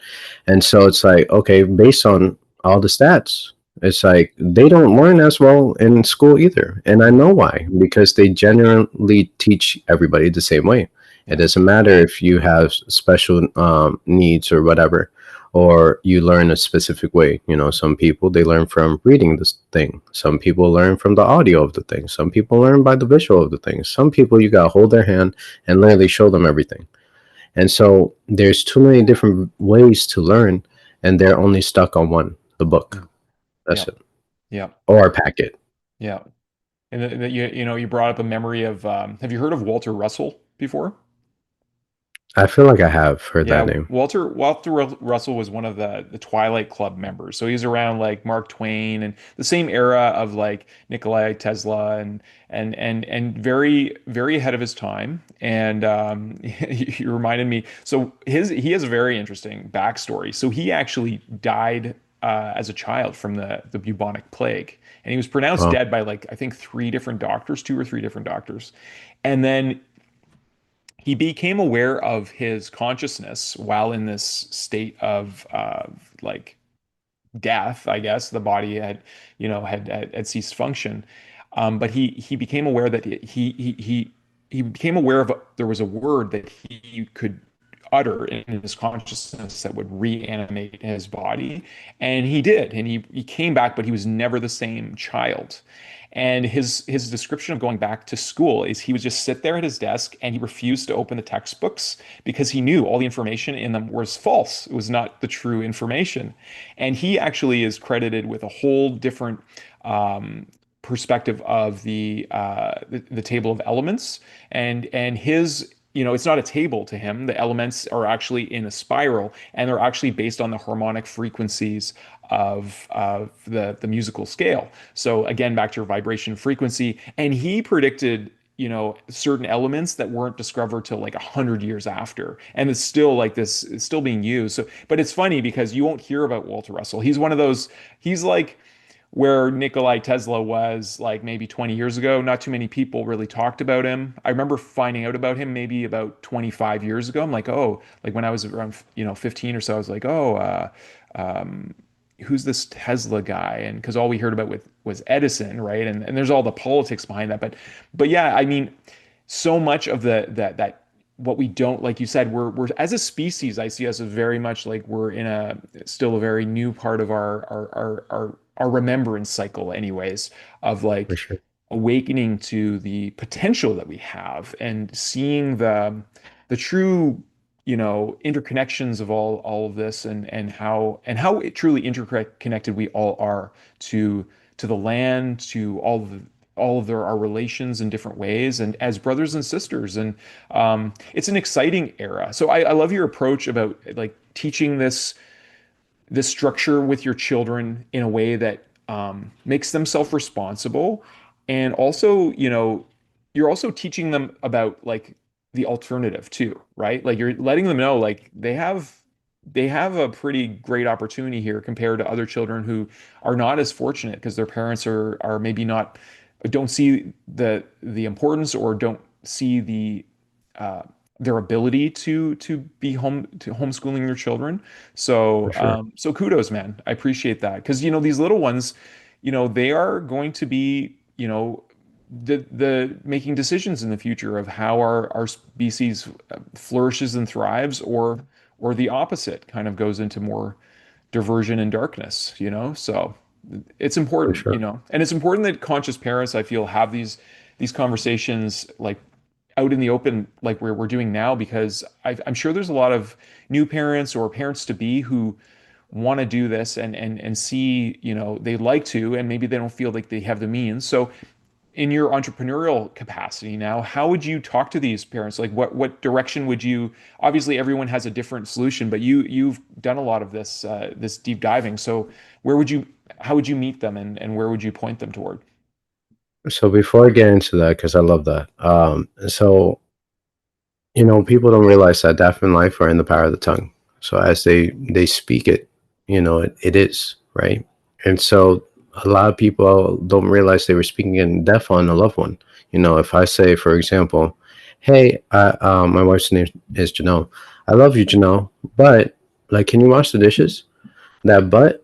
S3: And so it's like, okay, based on all the stats, it's like they don't learn as well in school either. And I know why, because they generally teach everybody the same way. It
S2: Yeah.
S3: doesn't matter if you have special needs or whatever, or you learn a specific way. You know, some people they learn from reading this thing. Some people learn from the audio of the thing. Some people learn by the visual of the thing. Some people you gotta hold their hand and literally show them everything. And so there's too many different ways to learn, and they're only stuck on one, the
S2: Mm.
S3: book.
S2: Yeah.
S3: That's it,
S2: Yeah.
S3: or a packet.
S2: Yeah. And you brought up a memory of, have you heard of Walter Russell before?
S3: I feel like I have heard that
S2: Yeah,
S3: name.
S2: Russell was one of the Twilight Club members. So he's around like Mark Twain and the same era of like Nikolai Tesla and very very ahead of his time. And he reminded me. So he has a very interesting backstory. So he actually died as a child from the bubonic plague, and he was pronounced
S3: Well,
S2: dead by like I think three different doctors, two or three different doctors, and then he became aware of his consciousness while in this state of like death, I guess. The body had, had ceased function. But he became aware that he became aware of there was a word that he could utter in his consciousness that would reanimate his body. And he did. And he came back, but he was never the same child. And his description of going back to school is he would just sit there at his desk and he refused to open the textbooks because he knew all the information in them was false. It was not the true information. And he actually is credited with a whole different perspective of the table of elements and his it's not a table to him. The elements are actually in a spiral, and they're actually based on the harmonic frequencies of the musical scale. So again, back to your vibration frequency, and he predicted certain elements that weren't discovered till like 100 years after, and it's still like this it's still being used. So but it's funny because you won't hear about Walter Russell. He's one of those, he's like where Nikolai Tesla was like maybe 20 years ago. Not too many people really talked about him. I remember finding out about him maybe about 25 years ago. I'm like, oh, like when I was around 15 or so, I was like, oh, um, who's this Tesla guy? And because all we heard about was Edison, right? And there's all the politics behind that. But yeah, I mean, so much of that what we don't, like you said, we're as a species, I see us as very much like we're in a still a very new part of our remembrance cycle anyways, of
S3: for
S2: like
S3: sure.
S2: awakening to the potential that we have and seeing the true interconnections of all of this, and how it truly interconnected we all are to the land, to all of our relations in different ways and as brothers and sisters. And it's an exciting era. So I love your approach about like teaching this structure with your children in a way that makes them self-responsible. And also, you're also teaching them about like the alternative too, right? Like you're letting them know like they have a pretty great opportunity here compared to other children who are not as fortunate because their parents are maybe not don't see the importance or don't see uh, their ability to be homeschooling their children.
S3: For
S2: So
S3: sure.
S2: so kudos, man. I appreciate that because these little ones, they are going to be the making decisions in the future of how our species flourishes and thrives, or the opposite kind of goes into more diversion and darkness. So it's
S3: For
S2: important,
S3: sure.
S2: and it's important that conscious parents, I feel, have these conversations like out in the open, like we're doing now, because I'm sure there's a lot of new parents or parents to be who want to do this and see, they like to, and maybe they don't feel like they have the means. So in your entrepreneurial capacity now, how would you talk to these parents? Like what direction would you, obviously everyone has a different solution, but you've done a lot of this deep diving. So where would you how would you meet them, and where would you point them toward?
S3: So before I get into that, because I love that. So people don't realize that death and life are in the power of the tongue. So as they speak it, it is right. And so a lot of people don't realize they were speaking in death on a loved one. If I say, for example, "Hey, my wife's name is Janelle. I love you, Janelle, but like, can you wash the dishes?" That "but"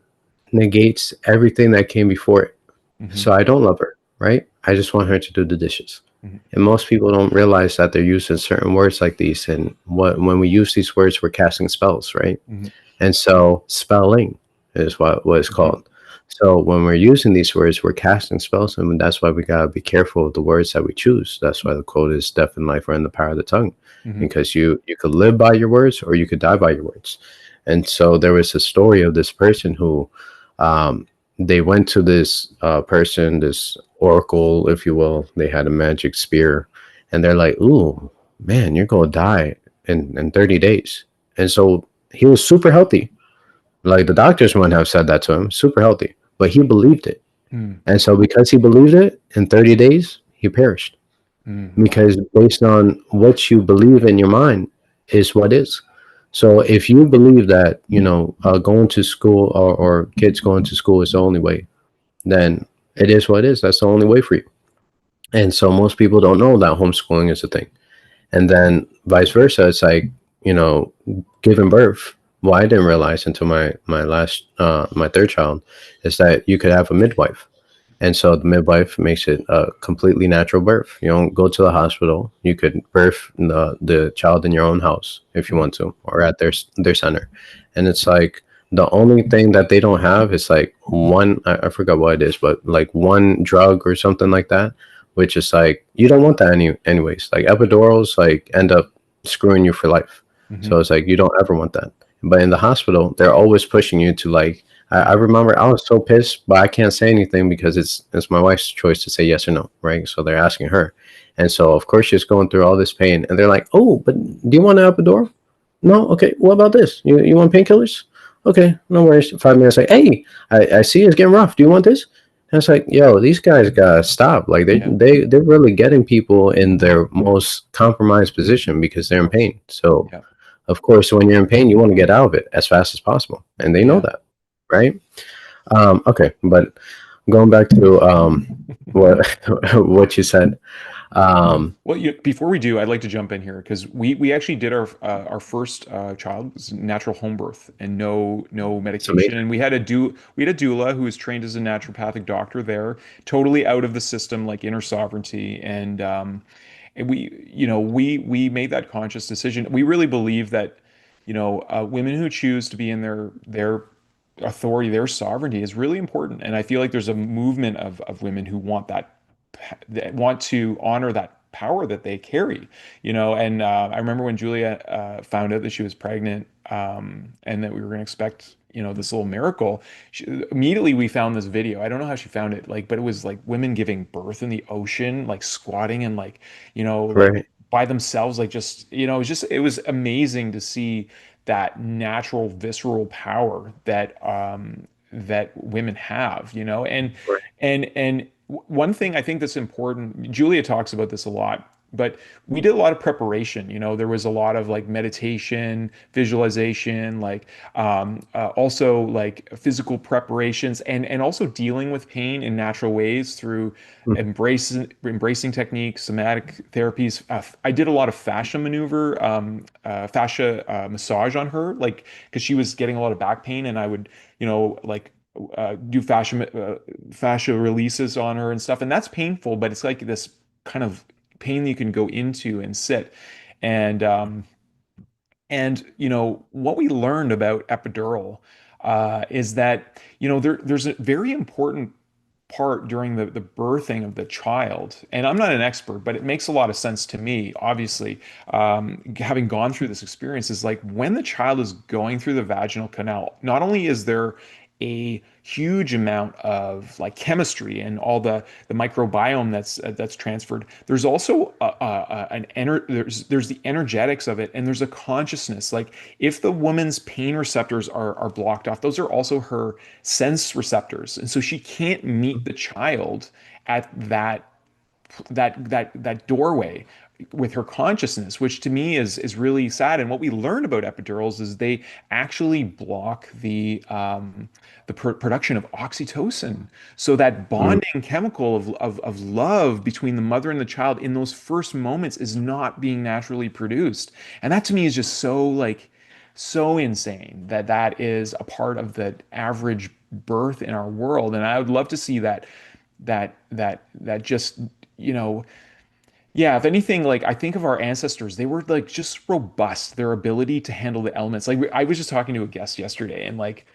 S3: negates everything that came before it.
S2: Hmm.
S3: So I don't love her, right? I just want her to do the dishes.
S2: Hmm.
S3: And most people don't realize that they're using certain words like these. And when we use these words, we're casting spells, right?
S2: Hmm.
S3: And so spelling is what it's
S2: Hmm.
S3: called. So when we're using these words, we're casting spells, and that's why we gotta be careful of the words that we choose. That's why the quote is "Death and life are in the power of the tongue,"
S2: Hmm.
S3: because you could live by your words or you could die by your words. And so there was a story of this person who, um, they went to this person, this oracle, if you will. They had a magic spear, and they're like, "Ooh, man, you're gonna die in 30 days." And so he was super healthy. Like the doctors wouldn't have said that to him, super healthy, but he believed it.
S2: Hmm.
S3: And so because he believed it, in 30 days, he perished.
S2: Hmm. Wow.
S3: Because based on what you believe in your mind is what is. So if you believe that, going to school, or kids going to school is the only way, then it is what it is. That's the only way for you. And so most people don't know that homeschooling is a thing. And then vice versa, it's like, you know, giving birth. Well, I didn't realize until my third child is that you could have a midwife. And so the midwife makes it a completely natural birth. You don't go to the hospital. You could birth the child in your own house if you
S2: Hmm.
S3: want to, or at their center. And it's like the only thing that they don't have is like one, I forgot what it is, but like one drug or something like that, which is like you don't want that anyways. Like epidurals like end up screwing you for life.
S2: Hmm.
S3: So it's like you don't ever want that. But in the hospital, they're always pushing you to like, I remember I was so pissed, but I can't say anything because it's my wife's choice to say yes or no, right? So they're asking her. And so of course she's going through all this pain, and they're like, "Oh, but do you want an epidural? No? Okay, what about this? You want painkillers? Okay, no worries." 5 minutes like, "Hey, I see it's getting rough. Do you want this?" And it's like, yo, these guys gotta stop. Like
S2: Yeah.
S3: they're really getting people in their most compromised position because
S2: Of
S3: they're in
S2: course.
S3: pain. So
S2: Yeah.
S3: of course, when you're in pain, you want to get out of it as fast as possible, and they know
S2: Yeah.
S3: that, right? Okay, but going back to what what you said. Um,
S2: Well, before we do, I'd like to jump in here because we actually did our first child was natural home birth and no
S3: it's
S2: medication,
S3: amazing.
S2: and we had a doula who was trained as a naturopathic doctor there, totally out of the system, like inner sovereignty, and we made that conscious decision. We really believe that women who choose to be in their authority, their sovereignty is really important, and I feel like there's a movement of women who want that want to honor that power that they carry, and I remember when Julia found out that she was pregnant, and that we were going to expect, this little miracle. Immediately we found this video. I don't know how she found it, like, but it was like women giving birth in the ocean, like squatting and like, like
S3: Right,
S2: by themselves, like just, it was amazing to see that natural visceral power that women have, and
S3: right,
S2: one thing I think that's important, Julia talks about this a lot, but we did a lot of preparation. There was a lot of like meditation, visualization, like also like physical preparations, and also dealing with pain in natural ways through embracing techniques, somatic therapies. I did a lot of fascia maneuver, fascia massage on her, like because she was getting a lot of back pain, and I would, like do fascia releases on her and stuff, and that's painful, but it's like this kind of pain that you can go into and sit, and what we learned about epidural is that there's a very important part during the birthing of the child. And I'm not an expert, but it makes a lot of sense to me, obviously, having gone through this experience, is like when the child is going through the vaginal canal, not only is there a huge amount of like chemistry and all the microbiome that's transferred. There's also there's the energetics of it, and there's a consciousness. Like if the woman's pain receptors are blocked off, those are also her sense receptors, and so she can't meet the child at that doorway with her consciousness, which to me is really sad. And what we learned about epidurals is they actually block the production of oxytocin. So that bonding chemical of love between the mother and the child in those first moments is not being naturally produced. And that to me is just so insane that is a part of the average birth in our world. And I would love to see that just, yeah, if anything, like I think of our ancestors, they were like just robust, their ability to handle the elements. Like I was just talking to a guest yesterday, and like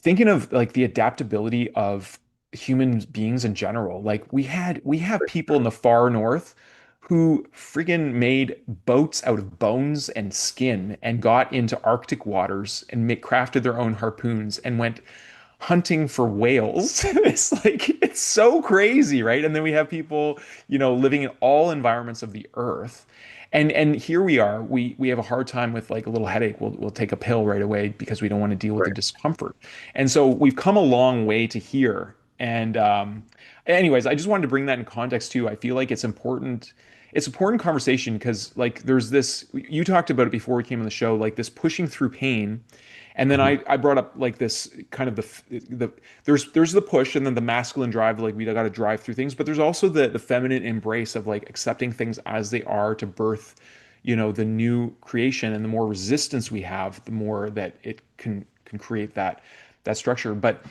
S2: thinking of like the adaptability of human beings in general. Like we have people in the far north who friggin' made boats out of bones and skin and got into Arctic waters and crafted their own harpoons and went hunting for whales. It's so crazy, right? And then we have people, living in all environments of the earth. And here we are. We have a hard time with like a little headache. We'll take a pill right away because we don't want to deal with the discomfort. And so we've come a long way to here. And anyways, I just wanted to bring that in context too. I feel like it's important. It's important conversation because like there's this, you talked about it before we came on the show, like this pushing through pain. And then I brought up like this kind of there's the push and then the masculine drive, like we got to drive through things, but there's also the feminine embrace of like accepting things as they are to birth, the new creation. And the more resistance we have, the more that it can create that structure. But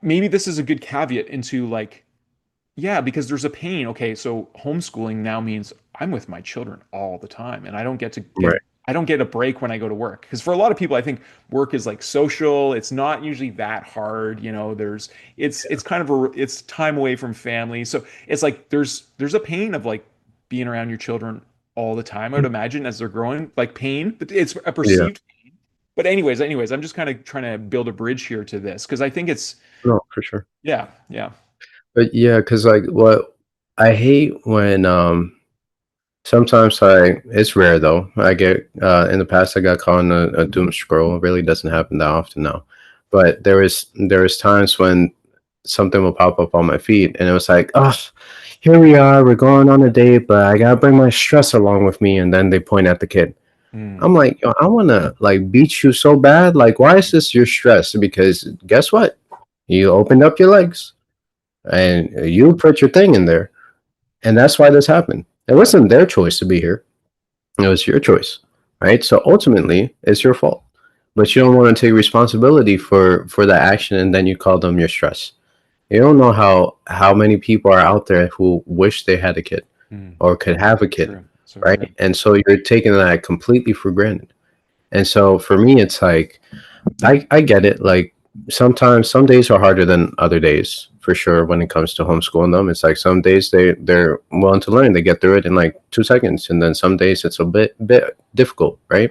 S2: maybe this is a good caveat into like, yeah, because there's a pain. Okay, so homeschooling now means I'm with my children all the time, and I don't I don't get a break when I go to work. Because for a lot of people, I think work is like social. It's not usually that hard. It's kind of it's time away from family. So it's like there's a pain of like being around your children all the time. I would imagine as they're growing, like pain, but it's a perceived pain. But anyways, I'm just kind of trying to build a bridge here to this because I think it's
S3: No, for sure.
S2: yeah.
S3: But yeah, because like what I hate when sometimes it's rare though. I get in the past I got caught in a doom scroll. It really doesn't happen that often now. But there is times when something will pop up on my feed and it was like, oh, here we are, we're going on a date, but I gotta bring my stress along with me, and then they point at the kid. I'm like, yo, I wanna like beat you so bad. Like, why is this your stress? Because guess what? You opened up your legs and you put your thing in there. And that's why this happened. It wasn't their choice to be here. It was your choice, right? So ultimately, it's your fault. But you don't want to take responsibility for the action, and then you call them your stress. You don't know how many people are out there who wish they had a kid or could have a kid, right? True. And so you're taking that completely for granted. And so for me, it's like I get it. Like sometimes some days are harder than other days for sure when it comes to homeschooling them. It's like some days they're willing to learn, they get through it in like 2 seconds, and then some days it's a bit difficult, right?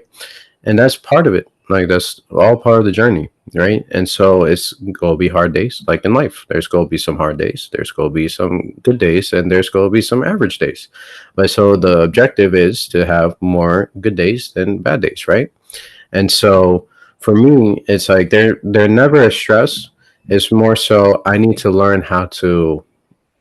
S3: And that's part of it. Like that's all part of the journey, right? And so it's gonna be hard days, like in life. There's gonna be some hard days, there's gonna be some good days, and there's gonna be some average days. But so the objective is to have more good days than bad days, right? And so for me, it's like they're never a stress. It's more so I need to learn how to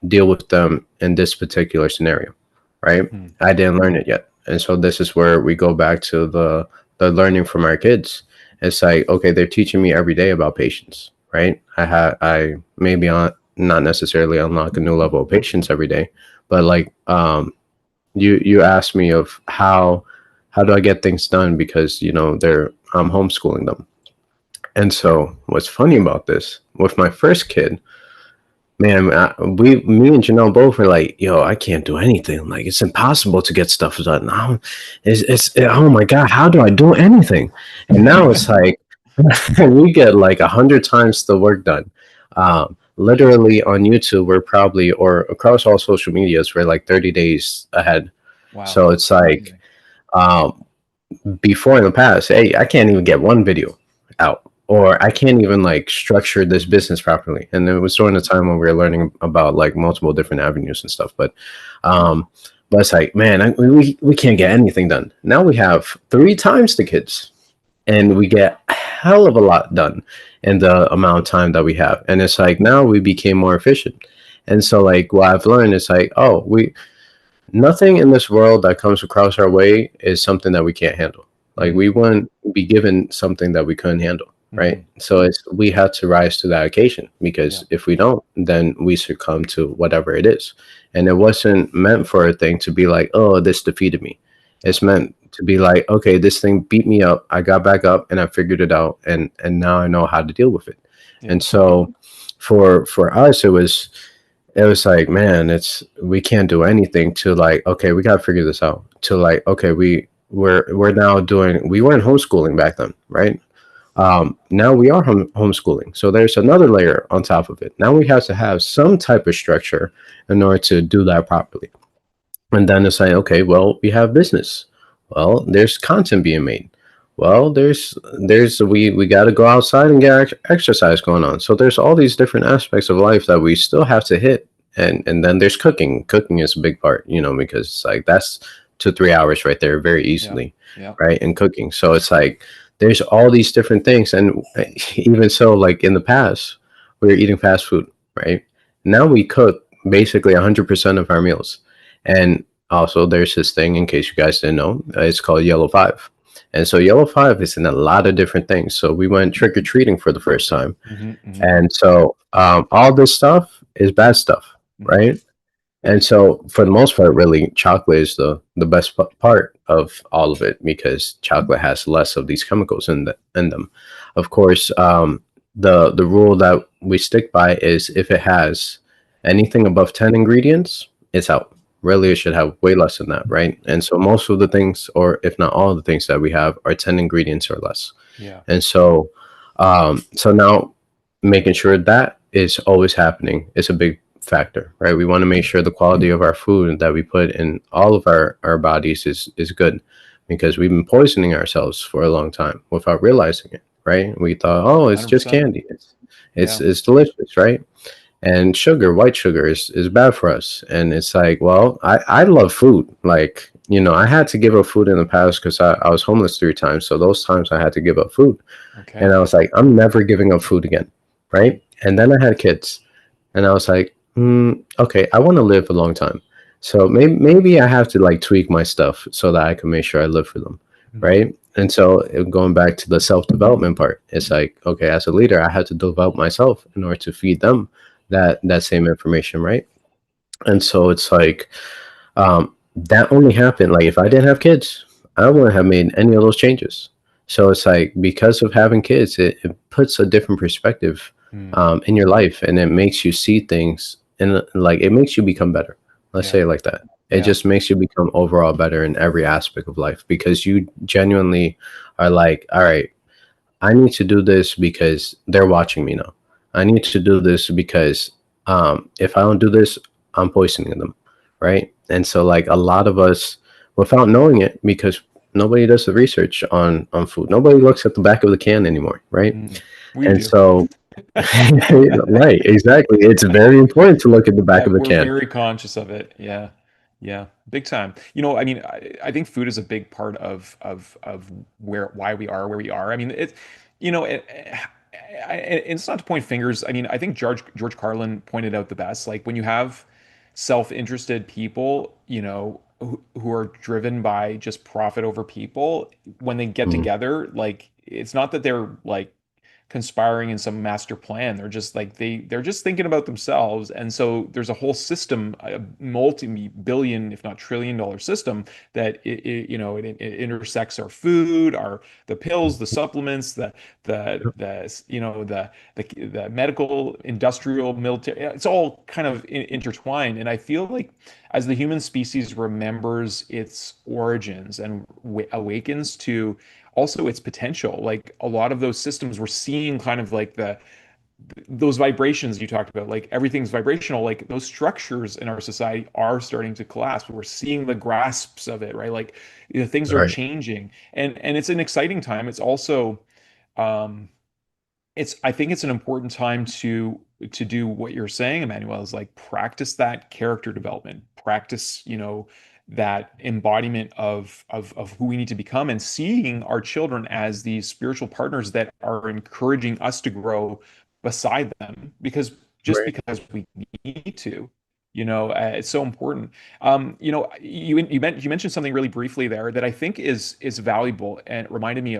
S3: deal with them in this particular scenario. right?
S2: Hmm.
S3: I didn't learn it yet. And so this is where we go back to the learning from our kids. It's like, okay, they're teaching me every day about patience, right? I maybe not necessarily unlock a new level of patience every day, but like you asked me of how do I get things done, because they're I'm homeschooling them. And so what's funny about this with my first kid, man, me and Janelle both were like, "Yo, I can't do anything. Like, it's impossible to get stuff done. Oh my god, how do I do anything?" And now it's like we get like 100 times the work done. Literally on YouTube, we're probably, or across all social medias, we're like 30 days ahead.
S2: Wow.
S3: So it's like,
S2: Amazing.
S3: um, before in the past, hey, I can't even get one video out, or I can't even like structure this business properly. And it was during the time when we were learning about like multiple different avenues and stuff. Um, but it's like, man, we can't get anything done. Now we have 3 times the kids, and we get a hell of a lot done in the amount of time that we have. And it's like now we became more efficient. And so like what I've learned is like, oh, we nothing in this world that comes across our way is something that we can't handle. Like
S2: Hmm.
S3: we wouldn't be given something that we couldn't handle, right?
S2: Hmm.
S3: So it's we have to rise to that occasion,
S2: Yeah.
S3: because if we don't, then we succumb to whatever it is. And it wasn't meant for a thing to be like, oh, this defeated me.
S2: Yeah.
S3: It's meant to be like, okay, this thing beat me up. I got back up and I figured it out, and now I know how to deal with it.
S2: Yeah.
S3: And so for us, it was like, man, it's we can't do anything to like, okay, we got to figure this out. To like, okay, we're now doing, we weren't homeschooling back then, right? Now we are homeschooling, so there's another layer on top of it. Now we have to have some type of structure in order to do that properly. And then it's like, okay, well, we have business. Well, there's content being made. Well, we got to go outside and get exercise going on. So there's all these different aspects of life that we still have to hit. And then there's cooking. Cooking is a big part, because it's like that's 2-3 hours right there very
S2: Yeah.
S3: easily,
S2: Yeah.
S3: right? In cooking. So it's like there's all these different things. And even so, like in the past, we were eating fast food, right? Now we cook basically 100% of our meals. And also, there's this thing, in case you guys didn't know, it's called Yellow Five. And so, Yellow Five is in a lot of different things. So, we went trick or treating for the first time.
S2: Hmm. Hmm.
S3: And so, all this stuff is bad stuff,
S2: Hmm.
S3: right? And so, for the most part, really, chocolate is the best part of all of it, because chocolate has less of these chemicals in them. Of course, the rule that we stick by is if it has anything above 10 ingredients, it's out. Really, it should have way less than that, right? And so, most of the things, or if not all of the things that we have, are 10 ingredients or less.
S2: Yeah.
S3: And so, so now making sure that is always happening is a big factor, right? We want to make sure the quality of our food that we put in all of our bodies is good, because we've been poisoning ourselves for a long time without realizing it, right? We thought, oh, it's just
S2: 100%.
S3: candy. It's
S2: Yeah.
S3: it's delicious, right? And sugar, white sugar is bad for us. And it's like, well, I love food. Like, I had to give up food in the past because I was homeless 3 times. So those times I had to give up food.
S2: Okay.
S3: And I was like, I'm never giving up food again. Right. And then I had kids. And I was like, okay, I want to live a long time. So maybe I have to like tweak my stuff so that I can make sure I live for them.
S2: Hmm.
S3: Right. And so going back to the self development part, it's like, okay, as a leader, I had to develop myself in order to feed them that same information. Right. And so it's like, that only happened. Like if I didn't have kids, I wouldn't have made any of those changes. So it's like, because of having kids, it puts a different perspective
S2: Hmm.
S3: in your life, and it makes you see things, and like it makes you become better. Let's
S2: Yeah.
S3: say it like that. It
S2: Yeah.
S3: just makes you become overall better in every aspect of life, because you genuinely are like, all right, I need to do this because they're watching me now. I need to do this because if I don't do this, I'm poisoning them, right? And so, like a lot of us, without knowing it, because nobody does the research on food, nobody looks at the back of the can anymore, right?
S2: Hmm. We
S3: And
S2: do.
S3: so, right, exactly, it's very important to look at the back
S2: Yeah,
S3: of the
S2: we're
S3: can.
S2: very conscious of it. Yeah. Yeah. Big time. I mean, I think food is a big part of why we are where we are. I mean, it's not to point fingers. I mean, I think George Carlin pointed out the best. Like when you have self-interested people, who are driven by just profit over people, when they get
S3: Mm.
S2: together, like it's not that they're like conspiring in some master plan. They're just like they're just thinking about themselves. And so there's a whole system, a multi-billion, if not trillion-dollar system that it intersects our food, our the pills, the supplements, the medical, industrial, military. It's all kind of intertwined. And I feel like as the human species remembers its origins and awakens to also its potential, like a lot of those systems we're seeing kind of like those vibrations you talked about, like everything's vibrational, like those structures in our society are starting to collapse. We're seeing the grasps of it, right? Like things are
S3: Right.
S2: changing, and it's an exciting time. It's also um I think it's an important time to do what you're saying, Emmanuel, is like practice that character development, practice, that embodiment of who we need to become, and seeing our children as these spiritual partners that are encouraging us to grow beside them, because just
S3: Right.
S2: because we need to, it's so important. You mentioned something really briefly there that I think is valuable, and it reminded me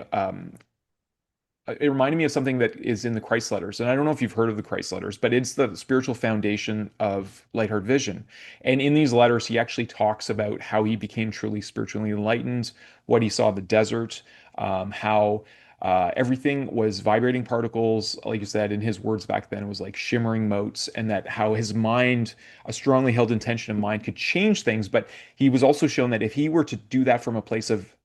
S2: of something that is in the Christ letters. And I don't know if you've heard of the Christ letters, but it's the spiritual foundation of Lightheart Vision. And in these letters, he actually talks about how he became truly spiritually enlightened, what he saw in the desert, how everything was vibrating particles. Like you said, in his words back then, it was like shimmering motes, and that how his mind, a strongly held intention of mind, could change things. But he was also shown that if he were to do that from a place of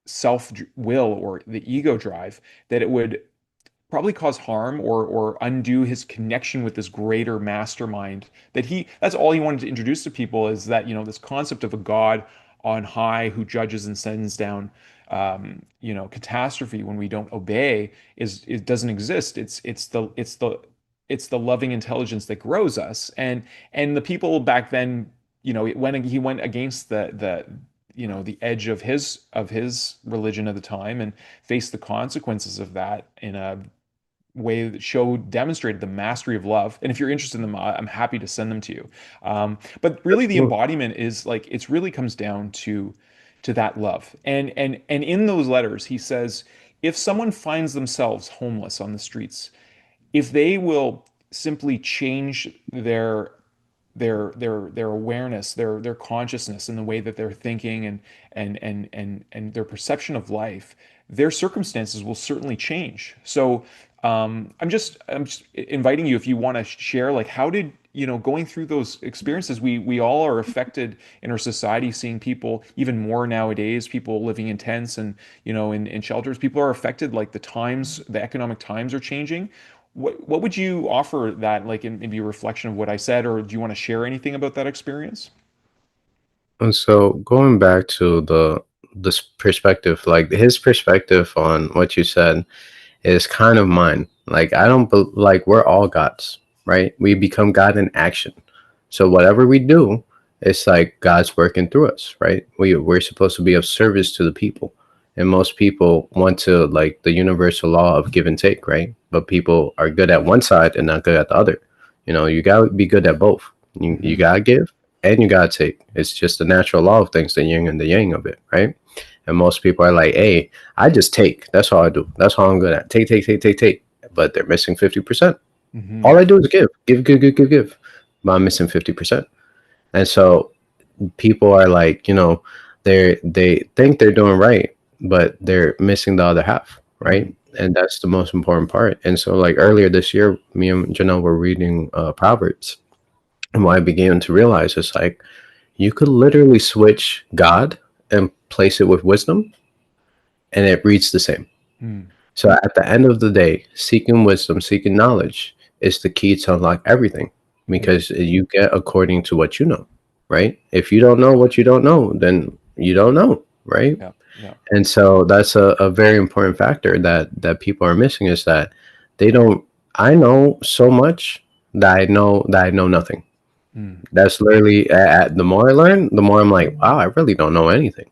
S2: self will or the ego drive, that it would probably cause harm or undo his connection with this greater mastermind. That's all he wanted to introduce to people, is that this concept of a God on high who judges and sends down catastrophe when we don't obey, it doesn't exist. It's the loving intelligence that grows us. And the people back then, he went against the edge of his religion at the time, and faced the consequences of that in a way that demonstrated the mastery of love. And if you're interested in them, I'm happy to send them to you. But really, the
S3: Cool.
S2: embodiment is like, it's really comes down to that love. And in those letters, he says, if someone finds themselves homeless on the streets, if they will simply change their awareness, their consciousness, and the way that they're thinking, and their perception of life, their circumstances will certainly change. So I'm just inviting you, if you want to share, like, how did going through those experiences, we all are affected in our society, seeing people even more nowadays, people living in tents and in shelters, people are affected, like the economic times are changing. What would you offer that, like, in maybe a reflection of what I said, or do you want to share anything about that experience?
S3: And so going back to this perspective, like his perspective on what you said is kind of mine. Like I don't like we're all gods, right? We become God in action. So whatever we do, it's like God's working through us, right? We're supposed to be of service to the people. And most people want to like the universal law of give and take, right? But people are good at one side and not good at the other. You gotta be good at both. You
S2: Hmm.
S3: gotta give and you gotta take. It's just the natural law of things, the yin and the yang of it, right? And most people are like, hey, I just take. That's all I do. That's all I'm good at. Take, take, take, take, take. But they're missing 50%.
S2: Hmm.
S3: All I do is give. Give, give, give, give, give. But I'm missing 50%. And so people are like, they think they're doing right, but they're missing the other half,
S2: Hmm.
S3: right? And that's the most important part. And so like earlier this year, me and Janelle were reading Proverbs. And what I began to realize is like you could literally switch God and place it with wisdom and it reads the same.
S2: Hmm.
S3: So at the end of the day, seeking wisdom, seeking knowledge is the key to unlock everything
S2: Hmm.
S3: because you get according to what you know, right? If you don't know what you don't know, then you don't know, right?
S2: Yeah. Yeah.
S3: And so that's a very important factor that people are missing is that they don't I know so much that I know nothing.
S2: Hmm.
S3: That's literally the more I learn, the more I'm like, wow, I really don't know anything.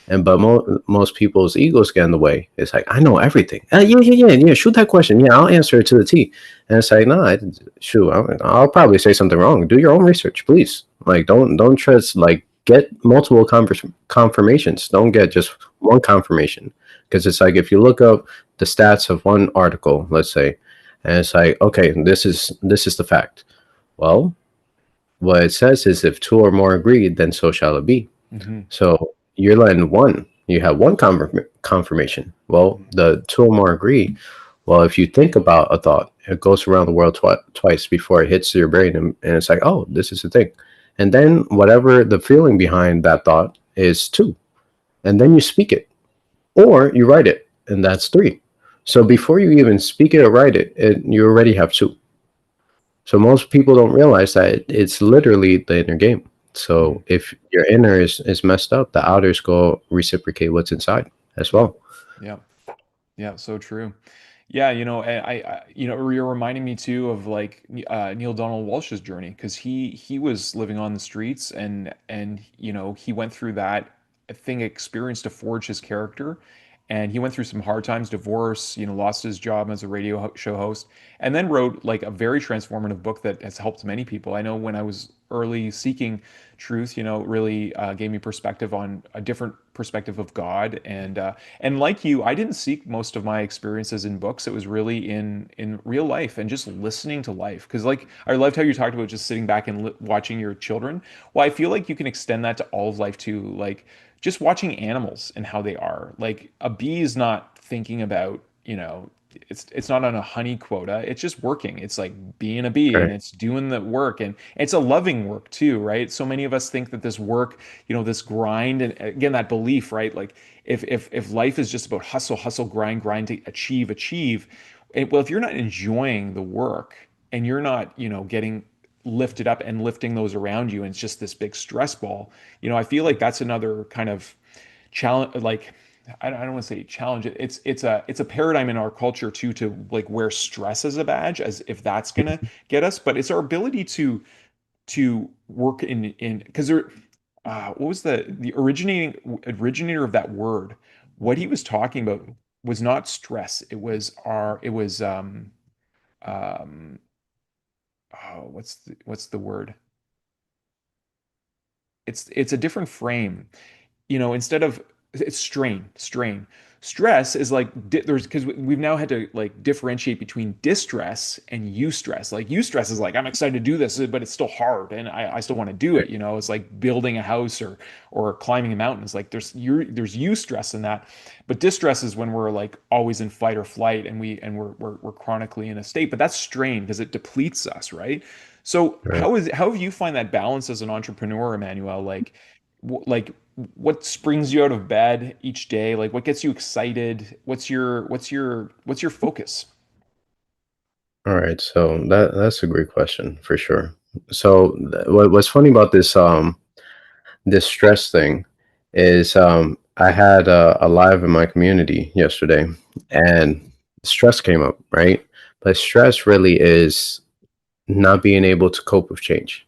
S3: And but most people's egos get in the way. It's like I know everything. Yeah, yeah, yeah, yeah. Shoot that question. Yeah, I'll answer it to the T. And it's like, no, shoot, I'll probably say something wrong. Do your own research, please. Like, don't trust like get multiple confirmations. Don't get just one confirmation, because it's like if you look up the stats of one article, let's say, and it's like, okay, this is the fact. Well, what it says is if two or more agreed, then so shall it be.
S2: Mm-hmm.
S3: So you're letting one. You have one confirmation. Well, the two or more agree. Well, if you think about a thought, it goes around the world twice before it hits your brain, and it's like, oh, this is the thing. And then whatever the feeling behind that thought is two. And then you speak it or you write it, and that's three. So before you even speak it or write it, you already have two. So most people don't realize that it's literally the inner game. So if your inner is messed up, the outers go reciprocate what's inside as well.
S2: Yeah. Yeah, so true. Yeah, you're reminding me too of like Neil Donald Walsh's journey, because he was living on the streets, and he went through that experience to forge his character, and he went through some hard times, divorce, lost his job as a radio show host, and then wrote like a very transformative book that has helped many people. I know when I was early seeking truth, it really gave me perspective on a different perspective of God, and like you, I didn't seek most of my experiences in books. It was really in real life and just listening to life. Because like I loved how you talked about just sitting back and watching your children. Well, I feel like you can extend that to all of life too. Like just watching animals and how they are. Like a bee is not thinking about, it's not on a honey quota. It's just working. It's like being a bee, and
S3: Right.
S2: it's doing the work, and it's a loving work too, right? So many of us think that this work, this grind, and again that belief, right? Like if life is just about hustle, hustle, grind to achieve, well, if you're not enjoying the work and you're not, getting lifted up and lifting those around you, and it's just this big stress ball, I feel like that's another kind of challenge. Like I don't want to say challenge it. It's a paradigm in our culture too, to like wear stress as a badge, as if that's gonna get us. But it's our ability to work in because there. What was the originator of that word? What he was talking about was not stress. Um oh, what's the word? It's a different frame. Instead of, it's strain. Stress is like there's, because we've now had to like differentiate between distress and eustress. Like eustress is like, I'm excited to do this, but it's still hard, and I still want to do it. It's like building a house or climbing a mountain. It's like there's eustress in that, but distress is when we're like always in fight or flight, and we're chronically in a state. But that's strain because it depletes us, right? So
S3: Right.
S2: how have you find that balance as an entrepreneur, Emmanuel? Like what springs you out of bed each day? Like what gets you excited? What's your focus?
S3: All right. So that's a great question for sure. So what's funny about this stress thing is I had a live in my community yesterday, and stress came up, right? But stress really is not being able to cope with change.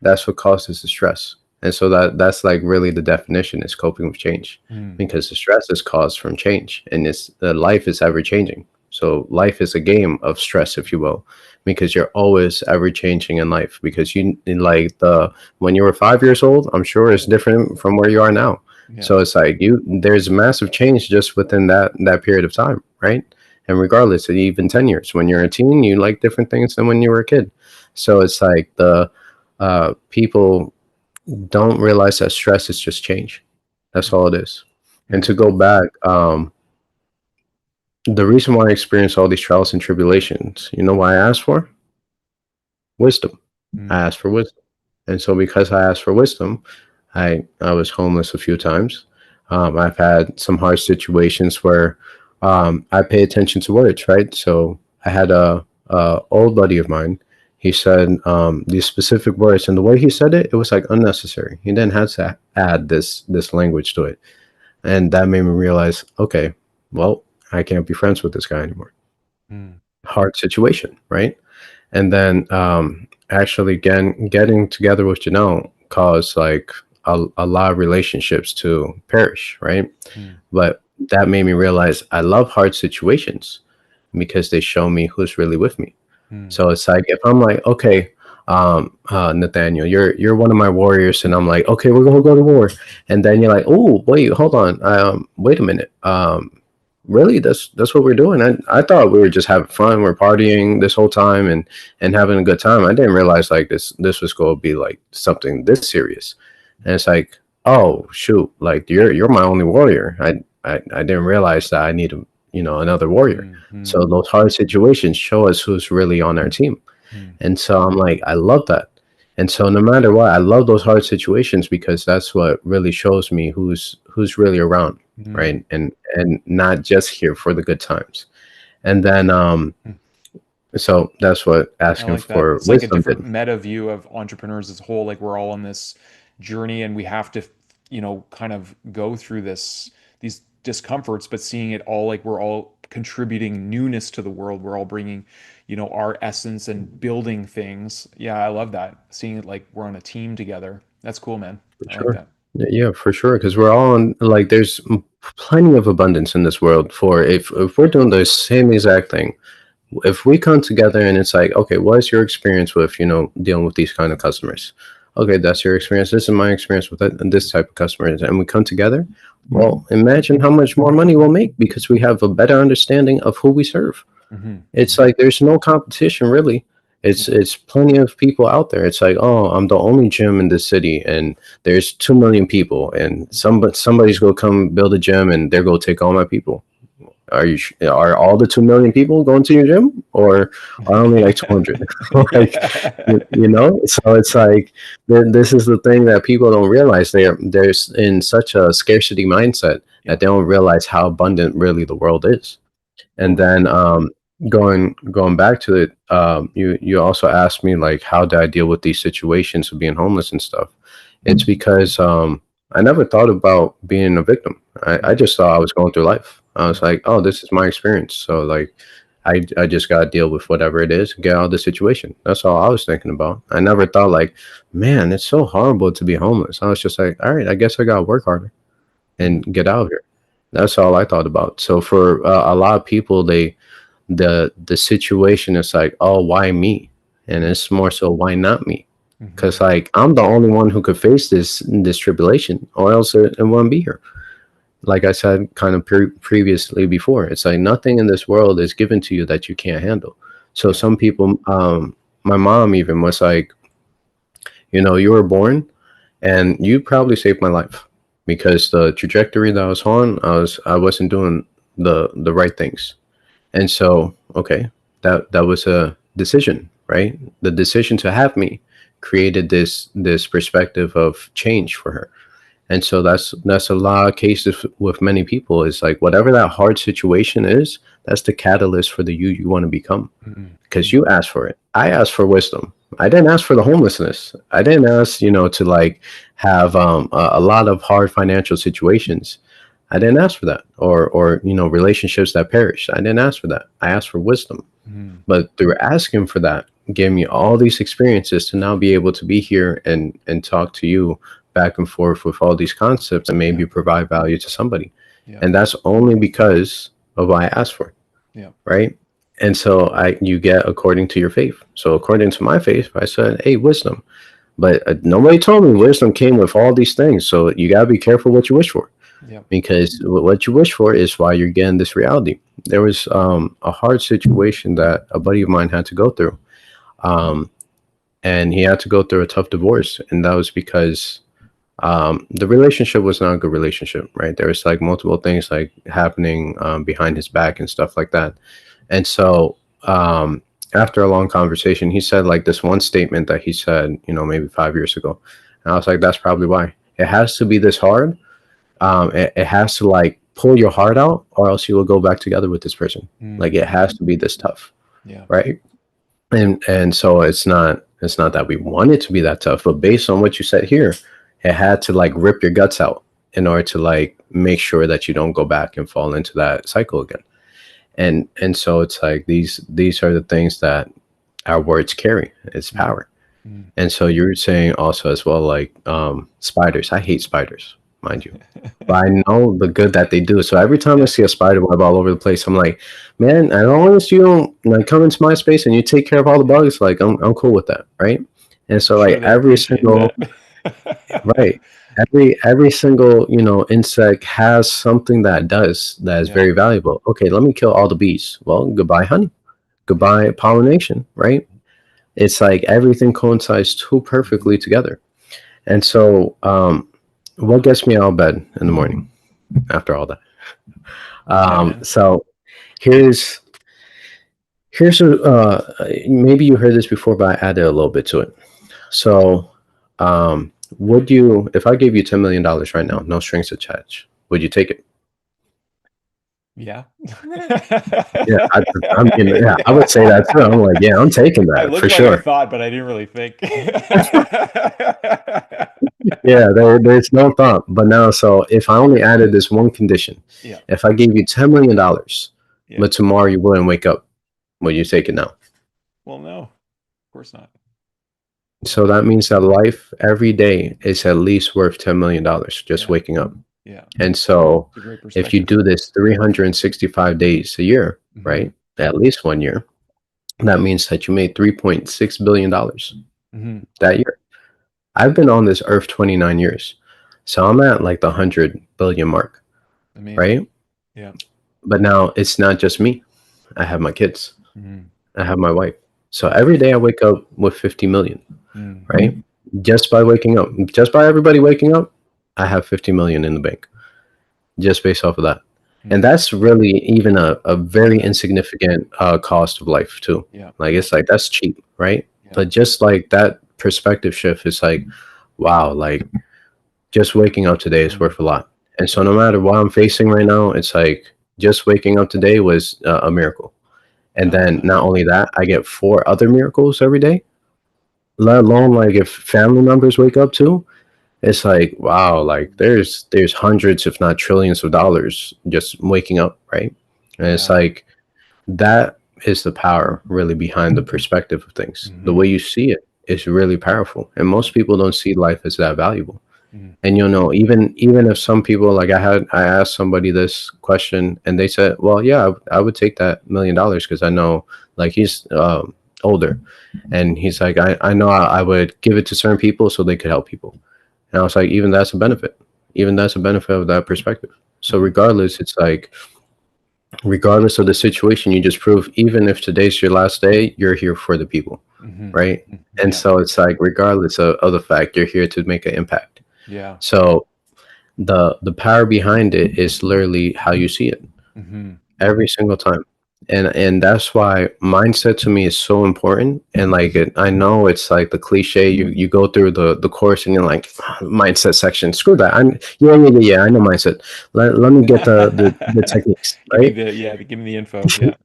S3: That's what causes the stress. And so that's like really the definition is coping with change,
S2: Mm,
S3: because the stress is caused from change, and it's the life is ever changing. So life is a game of stress, if you will, because you're always ever changing in life. Because you like the when you were 5 years old, I'm sure it's different from where you are now.
S2: yeah.
S3: So it's like there's massive change just within that period of time, right? And regardless of even 10 years, when you're a teen, you like different things than when you were a kid. So it's like the people don't realize that stress is just change. That's all it is. And
S2: Mm,
S3: to go back, the reason why I experience all these trials and tribulations, you know why I asked for? Wisdom. I
S2: mm,
S3: asked for wisdom. And so because I asked for wisdom, I was homeless a few times. I've had some hard situations where I pay attention to words, right? So I had a old buddy of mine. He said these specific words, and the way he said it, it was like unnecessary. He didn't have to add this language to it, and that made me realize, okay, well, I can't be friends with this guy anymore.
S2: mm,
S3: Hard situation, right? And then actually getting together with Janelle caused like a lot of relationships to perish, right?
S2: mm,
S3: But that made me realize I love hard situations because they show me who's really with me.
S2: mm,
S3: So it's like if I'm like, okay, Nathaniel, you're one of my warriors. And I'm like, okay, we're gonna go to war. And then you're like, oh wait, hold on, wait a minute, really, that's what we're doing? I thought we were just having fun, we're partying this whole time and having a good time. I didn't realize like this was going to be like something this serious. And it's like, oh shoot, like you're my only warrior. I didn't realize that I need another warrior.
S2: Mm-hmm.
S3: So those hard situations show us who's really on our team. And so I'm like, I love that. And so no matter what, I love those hard situations because that's what really shows me who's really around, right? And not just here for the good times. And then so that's what asking
S2: like
S3: for
S2: it's like a
S3: wisdom
S2: different
S3: did.
S2: meta view of entrepreneurs as a whole. Like we're all on this journey and we have to, kind of go through these discomforts, but seeing it all like we're all contributing newness to the world. We're all bringing, our essence and building things. Yeah, I love that. Seeing it like we're on a team together. That's cool, man. I like
S3: Sure.
S2: that.
S3: Yeah, for sure. Because we're all on, like, there's plenty of abundance in this world for if we're doing the same exact thing. If we come together and it's like, okay, what is your experience with, dealing with these kind of customers? Okay, that's your experience. This is my experience with this type of customers. And we come together. Well, imagine how much more money we'll make because we have a better understanding of who we serve. It's like there's no competition really. It's plenty of people out there. It's like, oh, I'm the only gym in this city, and there's 2 million people, and somebody's gonna come build a gym, and they're gonna take all my people. Are all the 2 million people going to your gym, or are only like 200? Like, So it's like this is the thing that people don't realize. There's in such a scarcity mindset that they don't realize how abundant really the world is. And then going back to it, you also asked me like how did I deal with these situations of being homeless and stuff. It's because I never thought about being a victim. I just thought I was going through life. I was like, oh, this is my experience, so like I just gotta deal with whatever it is, get out of the situation. That's all I was thinking about. I never thought like, man, it's so horrible to be homeless. I was just like, all right, I guess I gotta work harder and get out of here. That's all I thought about. So for a lot of people, the situation is like, oh, why me? And it's more so, why not me? Because like I'm the only one who could face this tribulation, or else it wouldn't be here. Like I said kind of previously before, it's like nothing in this world is given to you that you can't handle. So some people, my mom even was like, you were born and you probably saved my life, because the trajectory that I was on, I wasn't doing the right things. And so, okay, that was a decision, right? The decision to have me created this perspective of change for her. And so that's a lot of cases with many people, is like whatever that hard situation is, that's the catalyst for the you want to become. Because you asked for it. I asked for wisdom. I didn't ask for the homelessness. I didn't ask, to like have a lot of hard financial situations. I didn't ask for that, or relationships that perish. I didn't ask for that. I asked for wisdom. But through asking for that, gave me all these experiences to now be able to be here and talk to you back and forth with all these concepts and maybe provide value to somebody. And that's only because of what I asked for. Right. And so you get according to your faith. So according to my faith, I said, hey, wisdom. But nobody told me wisdom came with all these things. So you got to be careful what you wish for. Because what you wish for is why you're getting this reality. There was a hard situation that a buddy of mine had to go through. And he had to go through a tough divorce. And that was because the relationship was not a good relationship, right? There was like multiple things like happening behind his back and stuff like that. And so after a long conversation, he said like this one statement that he said, maybe 5 years ago. And I was like, that's probably why. It has to be this hard. It has to like pull your heart out, or else you will go back together with this person. Like it has to be this tough. Right. And so it's not that we want it to be that tough, but based on what you said here, it had to like rip your guts out in order to like make sure that you don't go back and fall into that cycle again. And so it's like these are the things that our words carry. It's power. And so you're saying also as well, like spiders. I hate spiders, mind you, but I know the good that they do. So every time I see a spider web all over the place, I'm like, man, as long as you don't like come into my space and you take care of all the bugs, like I'm cool with that, right? And so
S2: Sure,
S3: like
S2: they
S3: every
S2: appreciate
S3: single,
S2: that.
S3: right, every single, insect has something that is
S2: Yeah,
S3: very valuable. Okay, let me kill all the bees. Well, goodbye honey.
S2: yeah,
S3: Goodbye pollination, right? It's like everything coincides too
S2: mhm,
S3: perfectly together. And so what gets me out of bed in the morning after all that?
S2: yeah, man.
S3: So here's maybe you heard this before, but I added a little bit to it. So would you, if I gave you $10 million right now, no strings attached, would you take it?
S2: Yeah.
S3: Yeah, I mean, yeah, I would say that too. I'm like, yeah, I'm taking
S2: I
S3: that
S2: looked
S3: for
S2: like I
S3: sure.
S2: thought, but I didn't really think.
S3: Yeah, there's no thought. But now, so if I only added this one condition,
S2: Yeah,
S3: if I gave you $10 million,
S2: yeah.
S3: but tomorrow you wouldn't wake up, would you take it now?
S2: Well, no, of course not.
S3: So that means that life every day is at least worth $10 million just
S2: Yeah,
S3: waking up.
S2: yeah.
S3: And so
S2: It's a great
S3: if you
S2: perspective.
S3: do this 365 days a year,
S2: Hmm.
S3: right? At least one year, that means that you made $3.6 billion
S2: Hmm.
S3: that year. I've been on this earth 29 years. So I'm at like the 100 billion mark,
S2: Amazing.
S3: right?
S2: Yeah.
S3: But now it's not just me. I have my kids.
S2: Hmm.
S3: I have my wife. So
S2: Yeah.
S3: every day I wake up with 50 million,
S2: Mm.
S3: right? Just by waking up, just by everybody waking up, I have 50 million in the bank just based off of that. And
S2: Mm.
S3: that's really even a very insignificant cost of life too.
S2: Yeah.
S3: Like it's like that's cheap, right?
S2: Yeah.
S3: But just like that perspective shift is like, wow, like just waking up today is
S2: Mm.
S3: worth a lot. And so
S2: Yeah.
S3: no matter what I'm facing right now, it's like just waking up today was a miracle. And then
S2: Uh,
S3: not only that, I get four other miracles every day. Let alone like if family members wake up too, it's like wow, like there's hundreds, if not trillions of dollars just waking up, right? And it's
S2: yeah.
S3: like that is the power really behind the perspective of things. The
S2: Hmm.
S3: way you see it is really powerful, and
S2: Yeah.
S3: most people don't see life as that valuable.
S2: Mm.
S3: And even if some people like I asked somebody this question and they said, well, yeah, I would take that $1 million because I know like he's older, and he's like I know I would give it to certain people so they could help people. And I was like, even that's a benefit. Even that's a benefit of that perspective. So
S2: Hmm.
S3: regardless, it's like regardless of the situation, you just prove even if today's your last day, you're here for the people,
S2: Hmm.
S3: right?
S2: Hmm.
S3: And
S2: Yeah.
S3: so it's like regardless of the fact, you're here to make an impact.
S2: Yeah.
S3: So the power behind it is literally how you see it
S2: Hmm.
S3: every single time. And that's why mindset to me is so important. And like I know it's like the cliche, you go through the course and you're like, "Ah, mindset section, screw that, I'm yeah, I know mindset. Let me get the techniques, right?
S2: Give me the info. Yeah.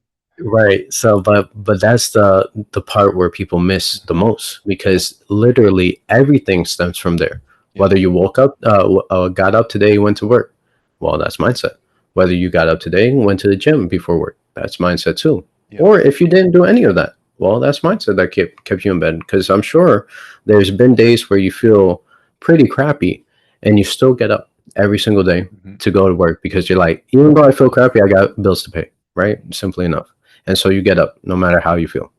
S3: Right. So, but that's the part where people miss the
S2: Hmm.
S3: most
S2: Yeah.
S3: because literally everything stems from there.
S2: Yeah.
S3: Whether you woke up, got up today, went to work, well, that's mindset. Whether you got up today and went to the gym before work, that's mindset too.
S2: Yeah.
S3: Or if you didn't do any of that, well, that's mindset that kept you in bed. Because I'm sure there's been days where you feel pretty crappy, and you still get up every single day
S2: Hmm.
S3: to go to work because you're like, even though I feel crappy, I got bills to pay. Right? Simply enough. And so you get up no matter how you feel.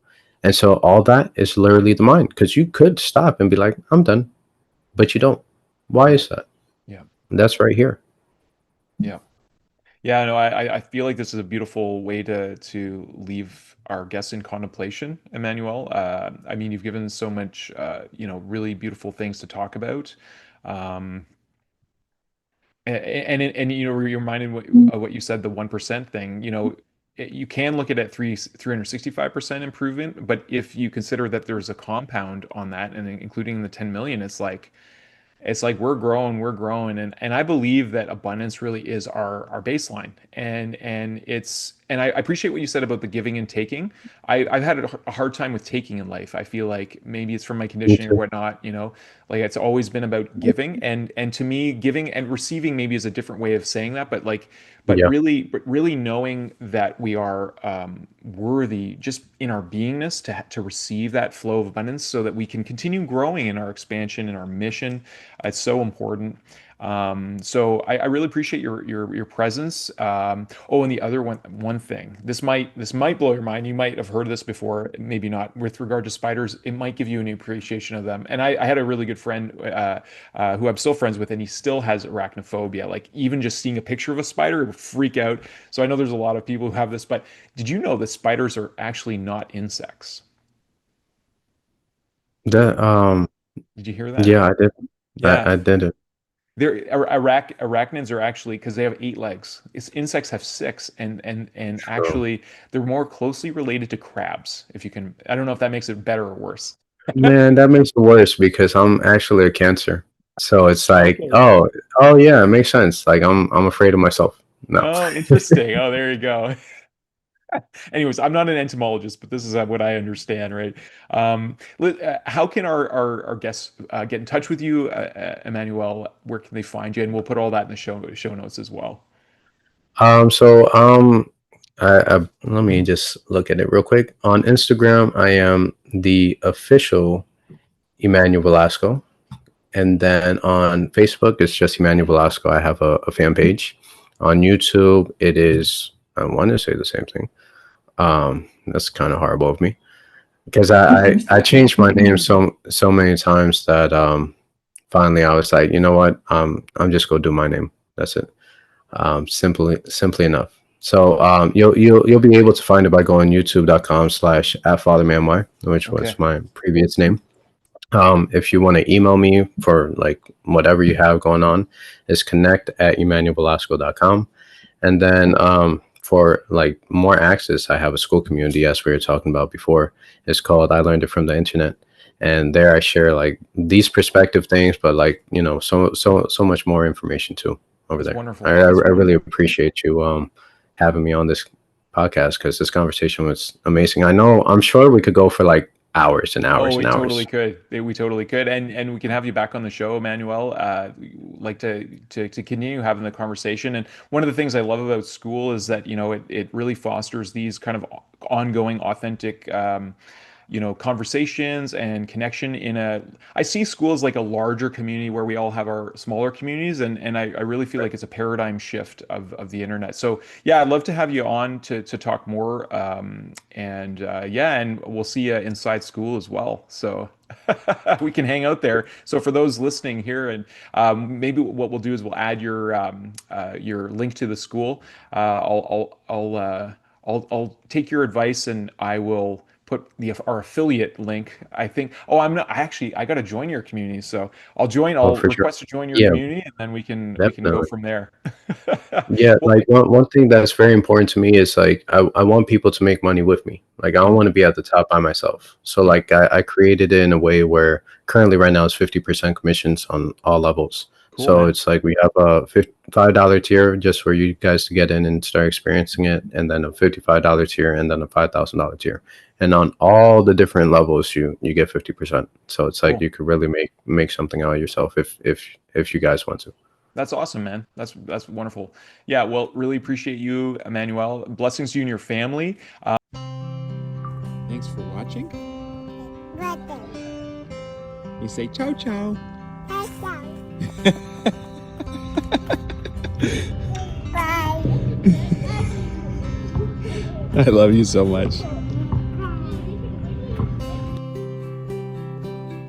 S3: And so all that is literally the mind because you could stop and be like, I'm done, but you don't. Why
S2: Yeah.
S3: is that?
S2: Yeah.
S3: That's right here.
S2: Yeah. Yeah, no, I feel like this is a beautiful way to leave our guests in contemplation, Emmanuel. I mean, you've given so much, really beautiful things to talk about. Um, and you're reminded of what you said, the 1% thing. You can look at it 365% improvement, but if you consider that there's a compound on that, and including the 10 million, it's like we're growing, and I believe that abundance really is our baseline, and I appreciate what you said about the giving and taking. I've had a hard time with taking in life. I feel like maybe it's from my
S3: Me
S2: conditioning or
S3: too.
S2: whatnot, like it's always been about giving, and to me giving and receiving maybe is a different way of saying that,
S3: Yeah.
S2: but really knowing that we are worthy just in our beingness to receive that flow of abundance so that we can continue growing in our expansion and our mission. It's so important. So I really appreciate your presence. Oh, and the other one thing, this might blow your mind. You might have heard this before, maybe not. With regard to spiders, it might give you an appreciation of them. And I had a really good friend who I'm still friends with, and he still has arachnophobia. Like even just seeing a picture of a spider, it would freak out. So I know there's a lot of people who have this, but did you know that spiders are actually not insects?
S3: That
S2: Did you hear that?
S3: yeah, I did.
S2: Yeah.
S3: I did it.
S2: Arachnids are actually because they have 8 legs. Insects have six, and
S3: True.
S2: actually they're more closely related to crabs. If you can, I don't know if that makes it better or worse.
S3: Man, that makes it worse because I'm actually a Cancer. So it's like,
S2: Okay.
S3: oh yeah, it makes sense. Like I'm afraid of myself. No.
S2: Oh, interesting. Oh, there you go. Anyways, I'm not an entomologist, but this is what I understand, right? How can our guests get in touch with you, Emmanuel? Where can they find you? And we'll put all that in the show notes as well.
S3: So let me just look at it real quick. On Instagram, I am the official Emmanuel Velasco. And then on Facebook, it's just Emmanuel Velasco. I have a fan page. On YouTube, it is, I want to say the same thing. That's kind of horrible of me because I changed my name so many times that finally I was like, you know what? I'm just gonna do my name. That's it. Simply enough. So you'll be able to find it by going youtube.com/, which
S2: Okay.
S3: was my previous name. If you want to email me for like whatever you have going on, is connect@emmanuelvelasco.com. And then for like more access, I have a Skool community, as we were talking about before. It's called I Learned It From the Internet. And there I share like these perspective things, but like, so much more information too over
S2: That's
S3: there.
S2: wonderful.
S3: I
S2: That's
S3: really
S2: wonderful.
S3: appreciate you having me on this podcast because this conversation was amazing. I'm sure we could go for like hours and
S2: Oh,
S3: hours
S2: we
S3: and
S2: totally
S3: hours.
S2: could. We totally could, and we can have you back on the show, Emmanuel. Like to continue having the conversation. And one of the things I love about Skool is that it really fosters these kind of ongoing, authentic, conversations and connection I see Skool as like a larger community where we all have our smaller communities, and I really feel like it's a paradigm shift of the internet. So yeah, I'd love to have you on to talk more. And yeah, and we'll see you inside Skool as well. So we can hang out there. So for those listening here, and maybe what we'll do is we'll add your link to the Skool. I'll take your advice, and I will put our affiliate link. I think. Oh, I'm not. I got to join your community, so
S3: Oh,
S2: I'll
S3: for sure.
S2: request to join your
S3: Yeah,
S2: community, and then we can go
S3: definitely.
S2: from there.
S3: Yeah,
S2: Well,
S3: like one thing that's very important to me is like I want people to make money with me. Like I don't want to be at the top by myself. So
S2: yeah,
S3: like I created it in a way where currently right now it's 50% commissions on all levels.
S2: cool,
S3: So
S2: man.
S3: it's like we have a $5 tier just for you guys to get in and start experiencing it, and then a $55 tier, and then a $5,000 tier. And on all the different levels, you get 50%. So it's like
S2: Cool.
S3: you could really make something out of yourself if you guys want to.
S2: That's awesome, man. That's wonderful. Yeah, well, really appreciate you, Emmanuel. Blessings to you and your family. Thanks for watching. You say ciao ciao.
S4: Bye.
S2: I love you so much.